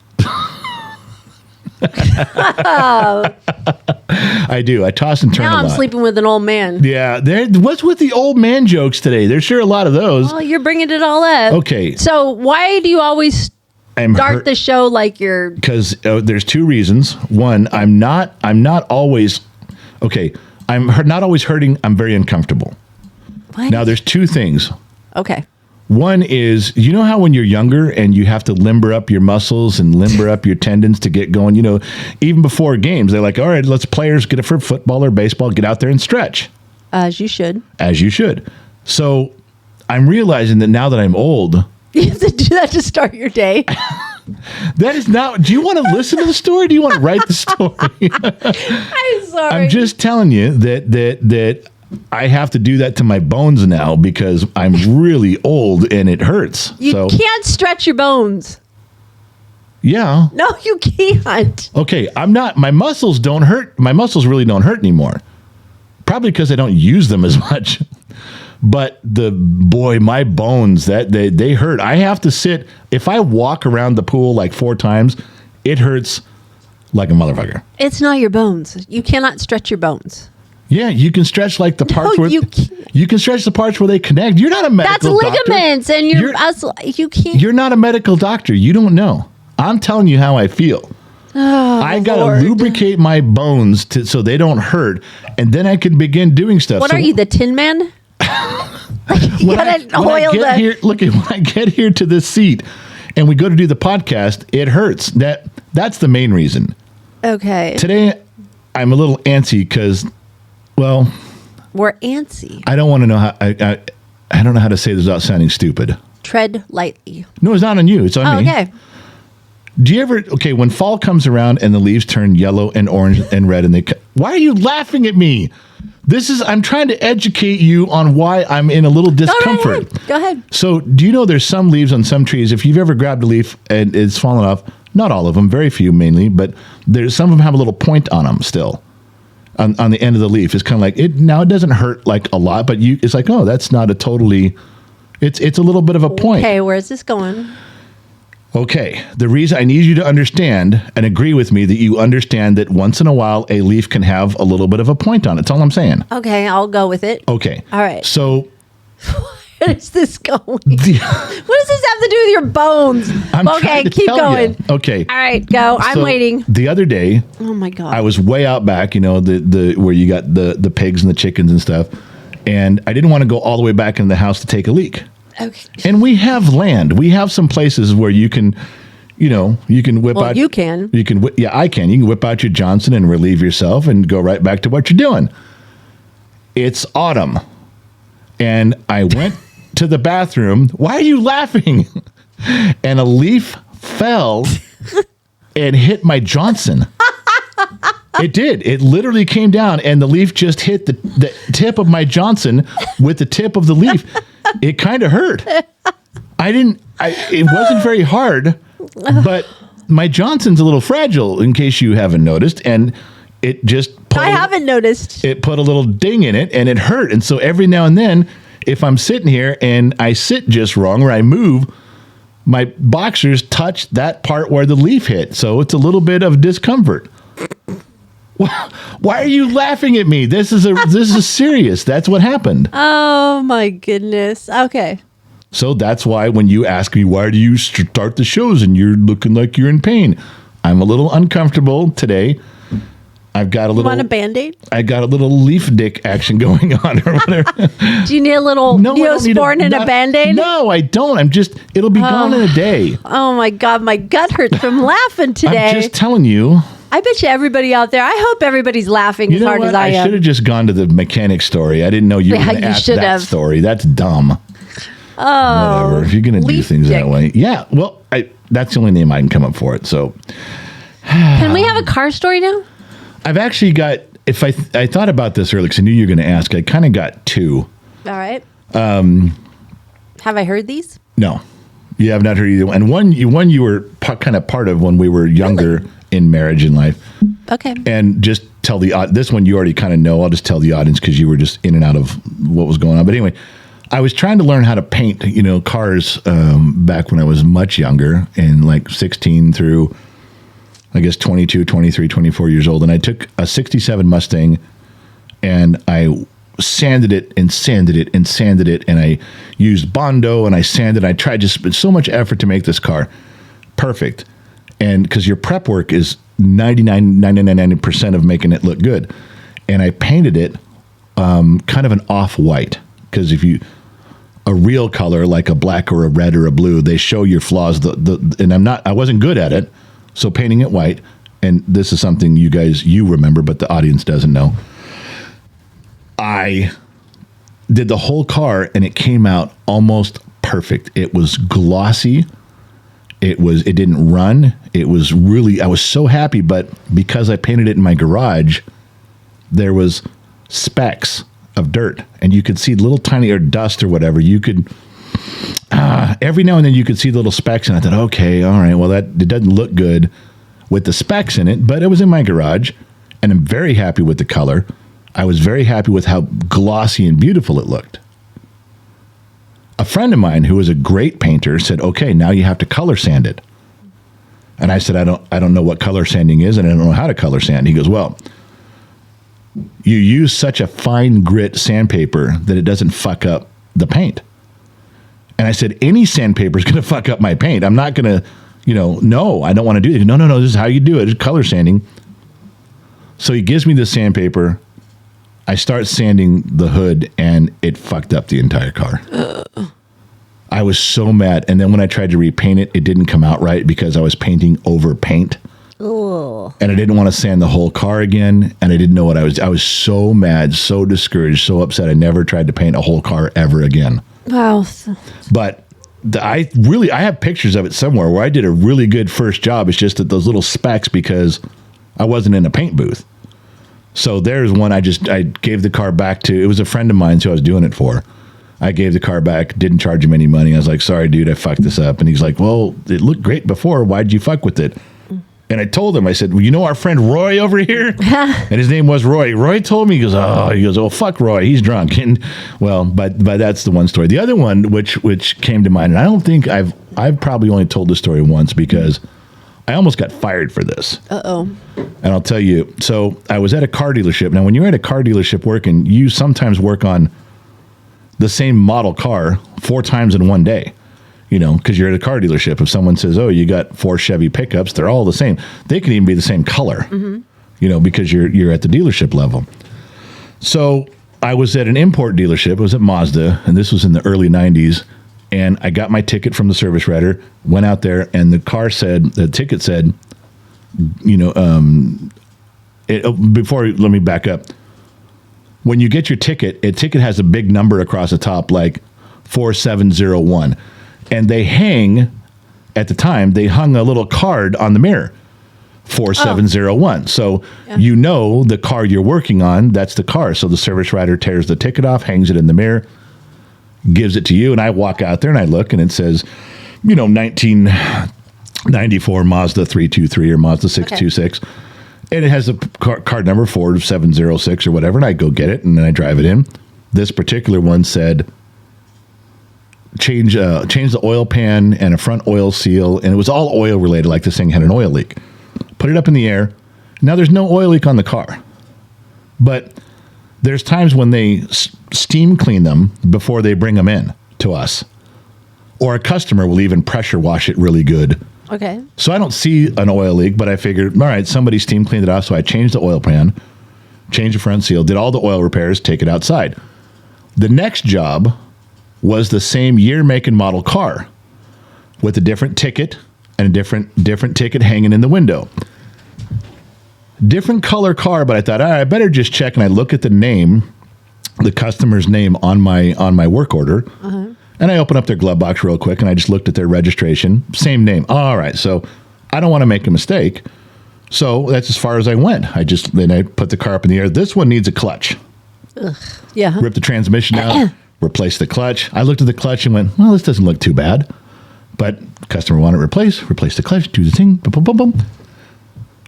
I do. I toss and turn now a lot. I'm sleeping with an old man. Yeah. What's with the old man jokes today? There's sure a lot of those. Well, you're bringing it all up. Okay. So why do you always start the show like you're... Because there's 2 reasons. One, I'm not always... Okay. I'm not always hurting. I'm very uncomfortable. What? Now, there's 2 things. Okay. One is, you know how when you're younger and you have to limber up your muscles and limber up your tendons to get going, even before games, they're like, all right, let's players get it for football or baseball, get out there and stretch. As you should. As you should. So I'm realizing that now that I'm old. You have to do that to start your day. That is not, do you want to listen to the story? Do you want to write the story? I'm sorry. I'm just telling you that I have to do that to my bones now because I'm really old and it hurts. You can't stretch your bones. Yeah. No, you can't. Okay, my muscles don't hurt. My muscles really don't hurt anymore. Probably because I don't use them as much. But my bones, they hurt. I have to sit. If I walk around the pool like 4 times, it hurts like a motherfucker. It's not your bones. You cannot stretch your bones. Yeah, you can stretch like the parts where you can stretch the parts where they connect. You're not a medical doctor. That's ligaments, and you can't. You're not a medical doctor. You don't know. I'm telling you how I feel. Oh, I gotta lubricate my bones so they don't hurt, and then I can begin doing stuff. What are you, the Tin Man? When I get here to this seat, and we go to do the podcast, it hurts. That's the main reason. Okay. Today, I'm a little antsy because. Well, we're antsy. I don't want to know how. I don't know how to say this without sounding stupid. Tread lightly. No, it's not on you. It's on me. Okay. Do you ever? Okay, when fall comes around and the leaves turn yellow and orange and red, and why are you laughing at me? I'm trying to educate you on why I'm in a little discomfort. Go ahead. So, do you know there's some leaves on some trees? If you've ever grabbed a leaf and it's fallen off, not all of them, very few mainly, but there's some of them have a little point on them still. On the end of the leaf, it's kind of like it. Now it doesn't hurt like a lot, but it's like, oh, that's not a totally. It's a little bit of a point. Okay, where's this going? Okay, the reason I need you to understand and agree with me that you understand that once in a while a leaf can have a little bit of a point on it. That's all I'm saying. Okay, I'll go with it. Okay. All right. So. Where is this going? What does this have to do with your bones? Okay, keep going. Okay. All right, go. I'm waiting. The other day, oh my God, I was way out back, the where you got the pigs and the chickens and stuff, And I didn't want to go all the way back in the house to take a leak. Okay. And we have land. We have some places where you can, you can whip out. You can. You can. Yeah, I can. You can whip out your Johnson and relieve yourself and go right back to what you're doing. It's autumn. And I went to the bathroom. Why are you laughing? And a leaf fell and hit my Johnson. It did. It literally came down, and the leaf just hit the tip of my Johnson with the tip of the leaf. It kind of hurt. It wasn't very hard, but my Johnson's a little fragile, in case you haven't noticed, and it just I haven't noticed. It put a little ding in it, and it hurt. And so every now and then, if I'm sitting here and I sit just wrong or I move, my boxers touch that part where the leaf hit. So it's a little bit of discomfort. Why are you laughing at me? This is serious. That's what happened. Oh my goodness. Okay. So that's why when you ask me, why do you start the shows and you're looking like you're in pain? I'm a little uncomfortable today. I've got a little. You want a Band-Aid? I got a little leaf dick action going on or whatever. Do you need a little Neosporin and a Band-Aid? No, I don't. It'll be gone in a day. Oh my God, my gut hurts from laughing today. I'm just telling you. I bet you everybody out there, I hope everybody's laughing as hard as I am. I should have just gone to the mechanic story. I didn't know you were going to ask that story. That's dumb. Oh. Whatever. If you're going to do things that way. Yeah. Well, that's the only name I can come up for it. So. Can we have a car story now? I've actually got, I thought about this earlier because I knew you were going to ask. I kind of got two. All right. Have I heard these? No. You have not heard either one. And one you were kind of part of when we were younger in marriage and life. Okay. And just tell this one you already kind of know. I'll just tell the audience because you were just in and out of what was going on. But anyway, I was trying to learn how to paint, cars back when I was much younger, and like 16 through, I guess, 22, 23, 24 years old. And I took a 67 Mustang and I sanded it and sanded it and sanded it. And I used Bondo and I sanded. I tried just so much effort to make this car perfect. And because your prep work is 90% of making it look good. And I painted it kind of an off-white. Because a real color like a black or a red or a blue, they show your flaws. And I wasn't good at it. So painting it white, and this is something you remember, but the audience doesn't know. I did the whole car, and it came out almost perfect. It was glossy. It didn't run. It was I was so happy, but because I painted it in my garage, there was specks of dirt, and you could see little tiny or dust or whatever. You could. Every now and then you could see the little specks, and I thought, okay, all right, well, it doesn't look good with the specks in it, but it was in my garage, and I'm very happy with the color. I was very happy with how glossy and beautiful it looked. A friend of mine who was a great painter said, okay, now you have to color sand it. And I said, I don't know what color sanding is, and I don't know how to color sand. He goes, well, you use such a fine grit sandpaper that it doesn't fuck up the paint. And I said, any sandpaper is going to fuck up my paint. I'm not going to, no, I don't want to do it. No, this is how you do it. It's color sanding. So he gives me the sandpaper. I start sanding the hood, and it fucked up the entire car. I was so mad. And then when I tried to repaint it, it didn't come out right because I was painting over paint. Ooh. And I didn't want to sand the whole car again. And I didn't know what I was so mad, so discouraged, so upset. I never tried to paint a whole car ever again. Wow. But I have pictures of it somewhere where I did a really good first job. It's just that those little specks, because I wasn't in a paint booth. So there's one I gave the car back to. It was a friend of mine who I was doing it for. I gave the car back, didn't charge him any money. I was like, sorry, dude, I fucked this up. And he's like, well, it looked great before. Why'd you fuck with it? And I told him, I said, well, our friend Roy over here? And his name was Roy. Roy told me, he goes, oh, fuck Roy. He's drunk. And well, but that's the one story. The other one, which came to mind, and I don't think I've probably only told this story once because I almost got fired for this. Uh-oh. And I'll tell you, so I was at a car dealership. Now, when you're at a car dealership working, you sometimes work on the same model car 4 times in one day. Because you're at a car dealership. If someone says, oh, you got 4 Chevy pickups, they're all the same. They can even be the same color, because you're at the dealership level. So I was at an import dealership. It was at Mazda, and this was in the early 90s. And I got my ticket from the service writer, went out there, and the ticket said, let me back up. When you get your ticket, a ticket has a big number across the top, like 4701. And they at the time, they hung a little card on the mirror, 4701. So you know the car you're working on, that's the car. So the service writer tears the ticket off, hangs it in the mirror, gives it to you, and I walk out there and I look, and it says, 1994 Mazda 323 or Mazda 626. Okay. And it has a card number 4706 or whatever, and I go get it, and then I drive it in. This particular one said, change the oil pan and a front oil seal, and it was all oil related, like this thing had an oil leak. Put it up in the air. Now there's no oil leak on the car. But there's times when they steam clean them before they bring them in to us. Or a customer will even pressure wash it really good. Okay. So I don't see an oil leak, but I figured, all right, somebody steam cleaned it off. So I changed the oil pan, changed the front seal, did all the oil repairs, take it outside. The next job was the same year, make, and model car with a different ticket and a different ticket hanging in the window. Different color car, but I thought, all right, I better just check. And I look at the name, the customer's name on my work order. Uh-huh. And I open up their glove box real quick, and I just looked at their registration. Same name. All right, so I don't want to make a mistake. So that's as far as I went. Then I put the car up in the air. This one needs a clutch. Ugh. Yeah. Rip the transmission out, replace the clutch. I looked at the clutch and went, well, this doesn't look too bad. But customer wanted to replace the clutch, do the thing, boom, boom, boom, boom.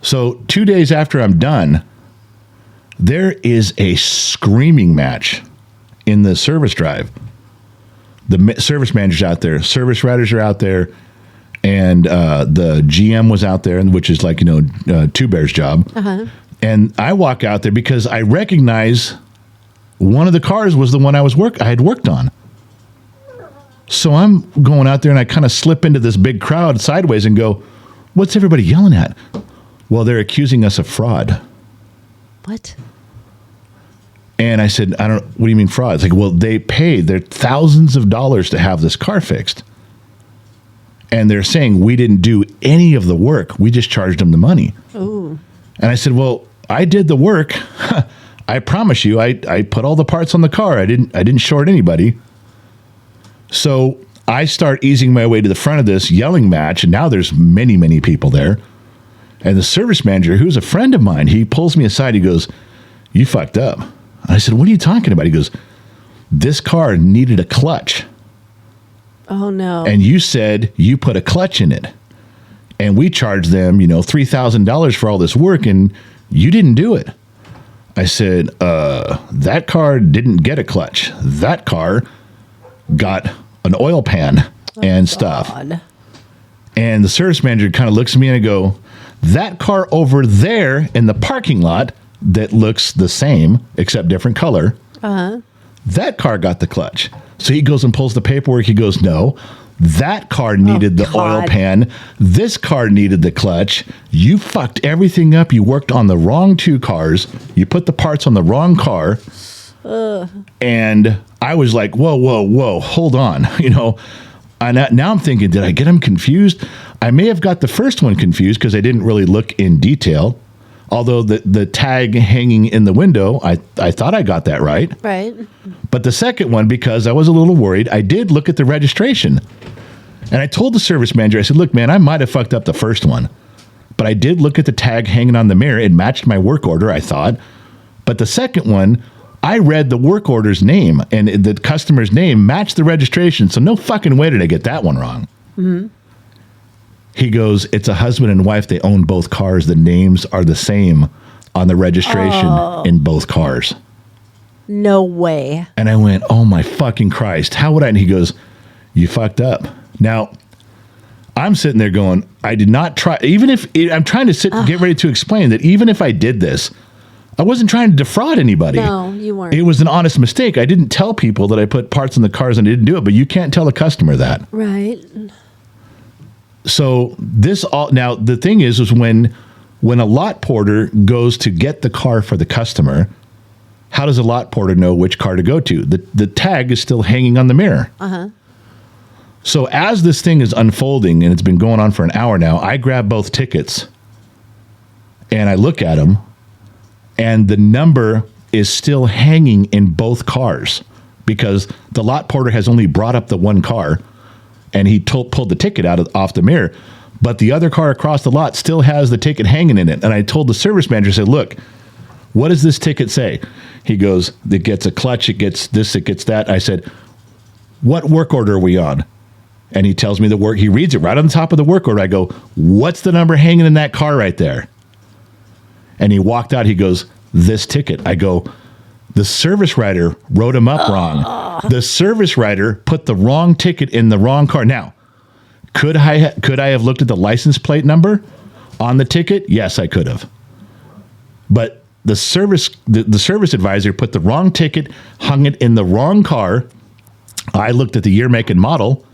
So 2 days after I'm done, there is a screaming match in the service drive. The service manager's out there, service writers are out there, and the GM was out there, which is like, Two Bear's job. Uh-huh. And I walk out there because I recognize one of the cars was the one I had worked on. So I'm going out there and I kind of slip into this big crowd sideways and go, what's everybody yelling at? Well, they're accusing us of fraud. What? And I said, what do you mean fraud? It's like, well, they paid their thousands of dollars to have this car fixed. And they're saying we didn't do any of the work. We just charged them the money. Ooh. And I said, well, I did the work. I promise you, I put all the parts on the car. I didn't short anybody. So I start easing my way to the front of this yelling match. And now there's many, many people there. And the service manager, who's a friend of mine, he pulls me aside. He goes, you fucked up. I said, what are you talking about? He goes, this car needed a clutch. Oh, no. And you said you put a clutch in it. And we charged them, $3,000 for all this work, and you didn't do it. I said, that car didn't get a clutch. That car got an oil pan and stuff. And the service manager kind of looks at me and I go, that car over there in the parking lot that looks the same except different color, that car got the clutch. So he goes and pulls the paperwork. He goes, no, that car needed the oil pan. This car needed the clutch. You fucked everything up. You worked on the wrong two cars. You put the parts on the wrong car. And I was like, whoa, hold on. And now I'm thinking, did I get them confused? I may have got the first one confused because I didn't really look in detail. Although the tag hanging in the window, I thought I got that right. Right. But the second one, because I was a little worried, I did look at the registration. And I told the service manager, I said, look, man, I might have fucked up the first one. But I did look at the tag hanging on the mirror. It matched my work order, I thought. But the second one, I read the work order's name, and the customer's name matched the registration. So no fucking way did I get that one wrong. Mm-hmm. He goes, it's a husband and wife. They own both cars. The names are the same on the registration in both cars. No way. And I went, oh my fucking Christ. How would I? And he goes, you fucked up. Now, I'm sitting there going, I did not try. Even if I'm trying to get ready to explain that even if I did this, I wasn't trying to defraud anybody. No, you weren't. It was an honest mistake. I didn't tell people that I put parts in the cars and I didn't do it, but you can't tell a customer that. Right. So now the thing is when a lot porter goes to get the car for the customer, how does a lot porter know which car to go to? The tag is still hanging on the mirror. So as this thing is unfolding, and it's been going on for an hour now, I grab both tickets and I look at them, and the number is still hanging in both cars because the lot porter has only brought up the one car, and he pulled the ticket off the mirror, but the other car across the lot still has the ticket hanging in it. And I told the service manager, I said, look, what does this ticket say? He goes, it gets a clutch, it gets this, it gets that. I said, what work order are we on? And he tells me the work, he reads it right on the top of the work order. I go, what's the number hanging in that car right there? And he walked out, he goes, this ticket. I go, the service writer wrote him up wrong. The service writer put the wrong ticket in the wrong car. Now, could I have looked at the license plate number on the ticket? Yes, I could have. But the service advisor put the wrong ticket, hung it in the wrong car. I looked at the year, make, and model.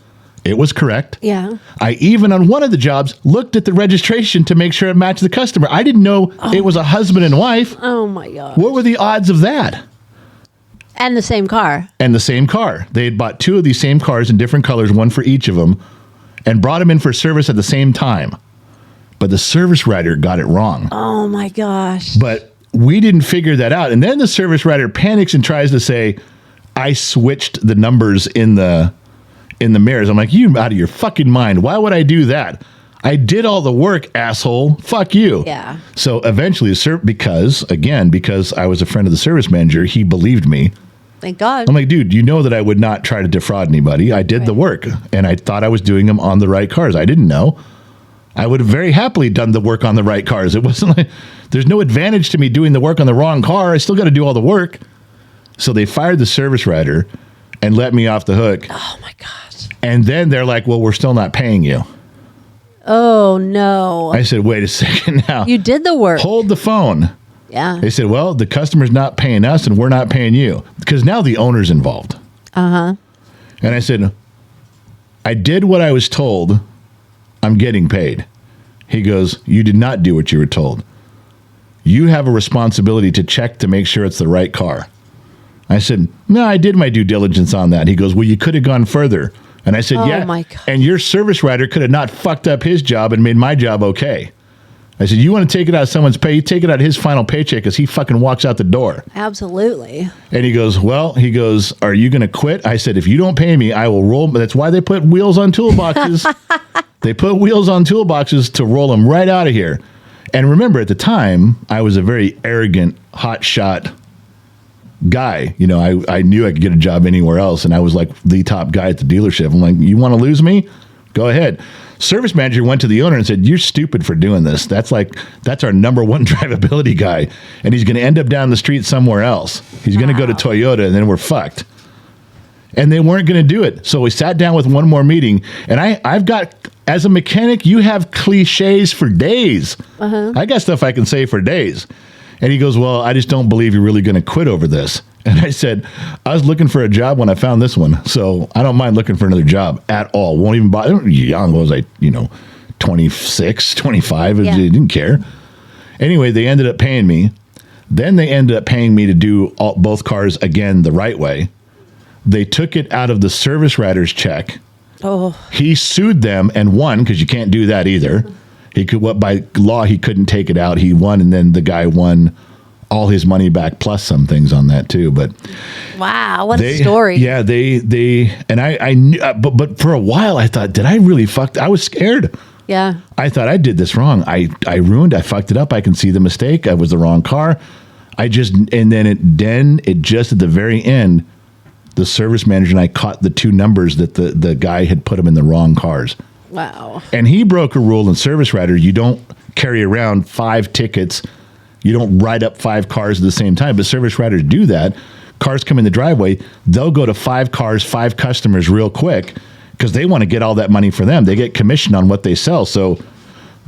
It was correct. Yeah. I even on one of the jobs looked at the registration to make sure it matched the customer. I didn't know it was a husband and wife. Oh my God. What were the odds of that? And the same car. And the same car. They had bought two of these same cars in different colors, one for each of them, and brought them in for service at the same time. But the service writer got it wrong. Oh my gosh. But we didn't figure that out. And then the service writer panics and tries to say, I switched the numbers in the mirrors. I'm like, you out of your fucking mind. Why would I do that? I did all the work, asshole. Fuck you. Yeah. So eventually, because I was a friend of the service manager, he believed me. Thank God. I'm like, dude, you know that I would not try to defraud anybody. I did the work, and I thought I was doing them on the right cars. I didn't know. I would have very happily done the work on the right cars. It wasn't like, there's no advantage to me doing the work on the wrong car. I still got to do all the work. So they fired the service writer and let me off the hook. Oh my gosh. And then they're like, well, we're still not paying you. Oh no. I said, wait a second now. You did the work. Hold the phone. Yeah. They said, well, the customer's not paying us and we're not paying you. Because now the owner's involved. Uh-huh. And I said, I did what I was told. I'm getting paid. He goes, you did not do what you were told. You have a responsibility to check to make sure it's the right car. I said, no, I did my due diligence on that. He goes, well, you could have gone further. And I said, yeah. My God. And your service writer could have not fucked up his job and made my job okay. I said, you want to take it out of someone's pay? You take it out of his final paycheck as he fucking walks out the door. Absolutely. And he goes, are you going to quit? I said, if you don't pay me, I will roll. That's why they put wheels on toolboxes. They put wheels on toolboxes to roll them right out of here. And remember, at the time, I was a very arrogant, hotshot guy. You know, I knew I could get a job anywhere else, and I was like the top guy at the dealership. I'm like, you want to lose me? Go ahead. Service manager went to the owner and said, you're stupid for doing this. That's our number one drivability guy, and he's going to end up down the street somewhere else. He's going to go to Toyota, and then we're fucked. And they weren't going to do it. So we sat down with one more meeting, and I've got, as a mechanic, you have cliches for days. Uh-huh. I got stuff I can say for days. And he goes, well, I just don't believe you're really going to quit over this. And I said, I was looking for a job when I found this one, so I don't mind looking for another job at all. Won't even bother. Young was I, 26, 25. Yeah. I didn't care. Anyway, they ended up paying me. Then they ended up paying me to do both cars again the right way. They took it out of the service writer's check. Oh. He sued them and won, because you can't do that either. He could, by law, he couldn't take it out. He won, and then the guy won all his money back plus some things on that too. But wow, what a story! Yeah, they and I knew, but for a while I thought, did I really fuck? I was scared. Yeah, I thought I did this wrong. I fucked it up. I can see the mistake. I was the wrong car. And then it just at the very end, the service manager and I caught the two numbers that the guy had put them in the wrong cars. Wow. And he broke a rule in service writer. You don't carry around 5 tickets. You don't write up 5 cars at the same time. But service writers do that. Cars come in the driveway. They'll go to 5 cars, 5 customers real quick because they want to get all that money for them. They get commission on what they sell. So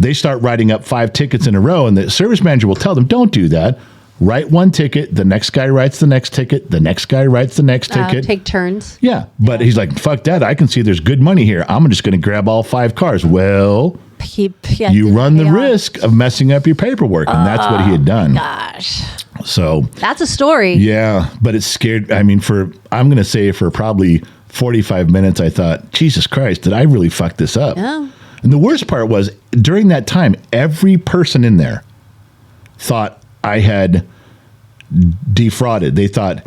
they start writing up 5 tickets in a row. And the service manager will tell them, don't do that. Write 1 ticket. The next guy writes the next ticket. The next guy writes the next ticket. Take turns. Yeah. But he's like, fuck that. I can see there's good money here. I'm just going to grab all 5 cars. Well, you run the risk of messing up your paperwork. And that's what he had done. Gosh. So that's a story. Yeah, but it scared. I mean, I'm going to say for probably 45 minutes, I thought, Jesus Christ, did I really fuck this up? Yeah. And the worst part was during that time, every person in there thought I had defrauded. They thought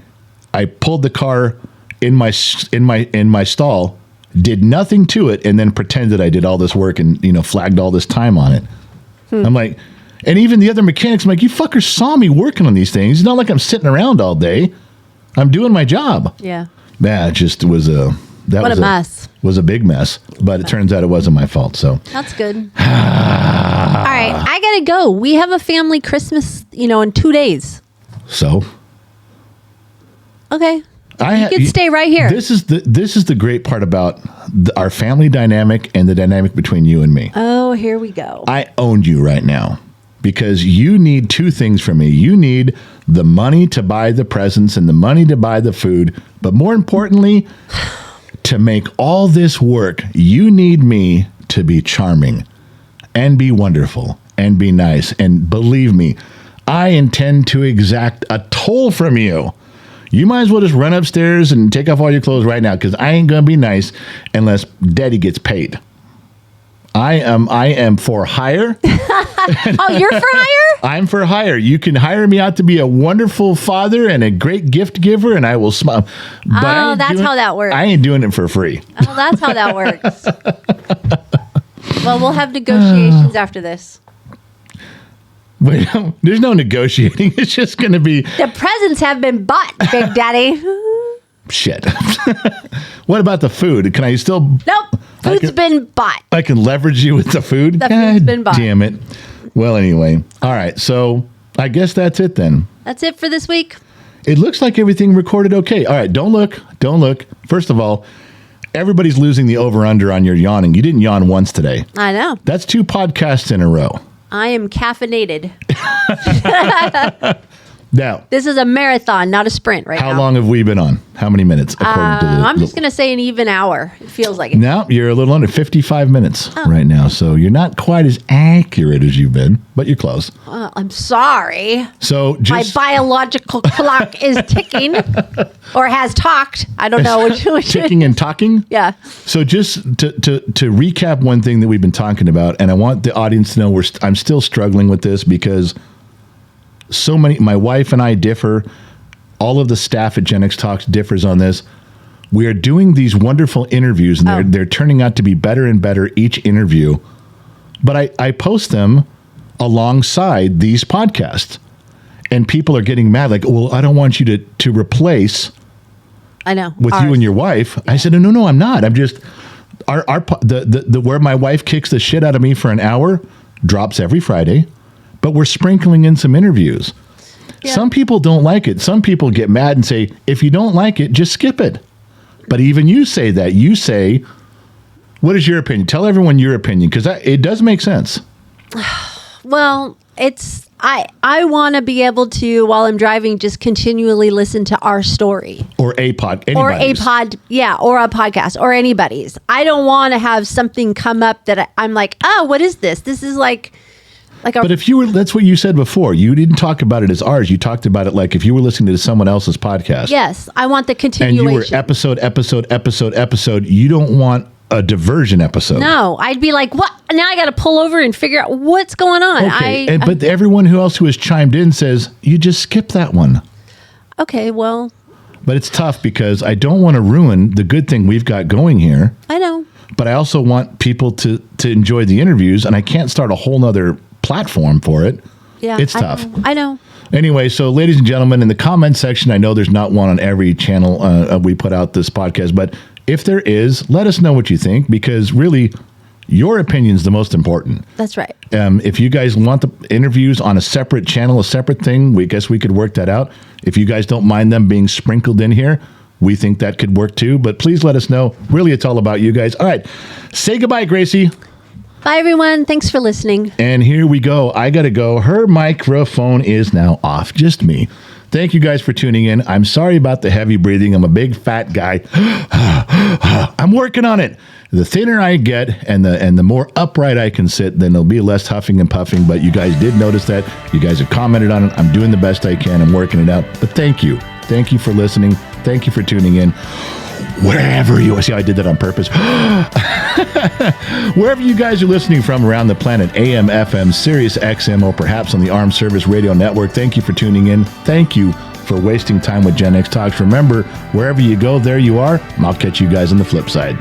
I pulled the car in my stall, did nothing to it, and then pretended I did all this work and flagged all this time on it. I'm like, and even the other mechanics, I'm like, you fuckers saw me working on these things. It's not like I'm sitting around all day. I'm doing my job. Yeah. That just was a mess. Was a big mess, but it turns out it wasn't my fault. So that's good. All right, I gotta go. We have a family Christmas, in 2 days. So, okay, you can stay right here. This is the great part about our family dynamic and the dynamic between you and me. Oh, here we go. I own you right now because you need two things from me. You need the money to buy the presents and the money to buy the food, but more importantly, to make all this work, you need me to be charming and be wonderful and be nice. And believe me, I intend to exact a toll from you. You might as well just run upstairs and take off all your clothes right now because I ain't going to be nice unless Daddy gets paid. I am for hire. Oh, you're for hire? I'm for hire. You can hire me out to be a wonderful father and a great gift giver, and I will smile. But that's how that works. I ain't doing it for free. Oh, that's how that works. Well, we'll have negotiations after this. Wait, there's no negotiating. It's just going to be... The presents have been bought, Big Daddy. Shit. What about the food? Can I still... Nope. Food's been bought. I can leverage you with the food? The food's been bought. Damn it. Well, anyway. All right. So I guess that's it then. That's it for this week. It looks like everything recorded okay. All right. Don't look. First of all, everybody's losing the over-under on your yawning. You didn't yawn once today. I know. That's 2 podcasts in a row. I am caffeinated. Now, this is a marathon, not a sprint right now. How long have we been on? How many minutes? I'm just going to say an even hour. It feels like it. No, you're a little under 55 minutes right now. So you're not quite as accurate as you've been, but you're close. I'm sorry. So my biological clock is ticking or has talked. I don't know which ticking and talking. Yeah. So just to recap one thing that we've been talking about, and I want the audience to know I'm still struggling with this because my wife and I differ. All of the staff at Gen X Talks differs on this. We are doing these wonderful interviews, and they're turning out to be better and better each interview. But I post them alongside these podcasts, and people are getting mad. Like, well, I don't want you to replace. I know with ours. You and your wife. Yeah. I said, no, I'm not. I'm just the where my wife kicks the shit out of me for an hour drops every Friday. But we're sprinkling in some interviews. Yeah. Some people don't like it. Some people get mad and say, if you don't like it, just skip it. But even you say that. You say, what is your opinion? Tell everyone your opinion, because it does make sense. Well, I want to be able to, while I'm driving, just continually listen to our story. Or a podcast, or a podcast, or anybody's. I don't want to have something come up that I'm like, oh, what is this? This is like... But if you were, that's what you said before. You didn't talk about it as ours. You talked about it like if you were listening to someone else's podcast. Yes, I want the continuation. And you were episode. You don't want a diversion episode. No, I'd be like, what? Now I got to pull over and figure out what's going on. Okay, but everyone who has chimed in says, you just skip that one. Okay, well. But it's tough because I don't want to ruin the good thing we've got going here. I know. But I also want people to enjoy the interviews, and I can't start a whole nother platform for it. Yeah, it's tough. I know. Anyway, so ladies and gentlemen, in the comment section, I know there's not one on every channel we put out this podcast, but if there is, let us know what you think, because really, your opinion is the most important. That's right. If you guys want the interviews on a separate channel, a separate thing, we guess we could work that out. If you guys don't mind them being sprinkled in here, we think that could work too. But please let us know. Really, it's all about you guys. All right. Say goodbye, Gracie. Bye, everyone. Thanks for listening. And here we go. I got to go. Her microphone is now off. Just me. Thank you guys for tuning in. I'm sorry about the heavy breathing. I'm a big fat guy. I'm working on it. The thinner I get and the more upright I can sit, then there'll be less huffing and puffing. But you guys did notice that. You guys have commented on it. I'm doing the best I can. I'm working it out. But thank you. Thank you for listening. Thank you for tuning in. Wherever you see, I did that on purpose. Wherever you guys are listening from around the planet, AM, FM, Sirius XM, or perhaps on the Armed Service Radio Network, thank you for tuning in. Thank you for wasting time with Gen X Talks. Remember, wherever you go, there you are. And I'll catch you guys on the flip side.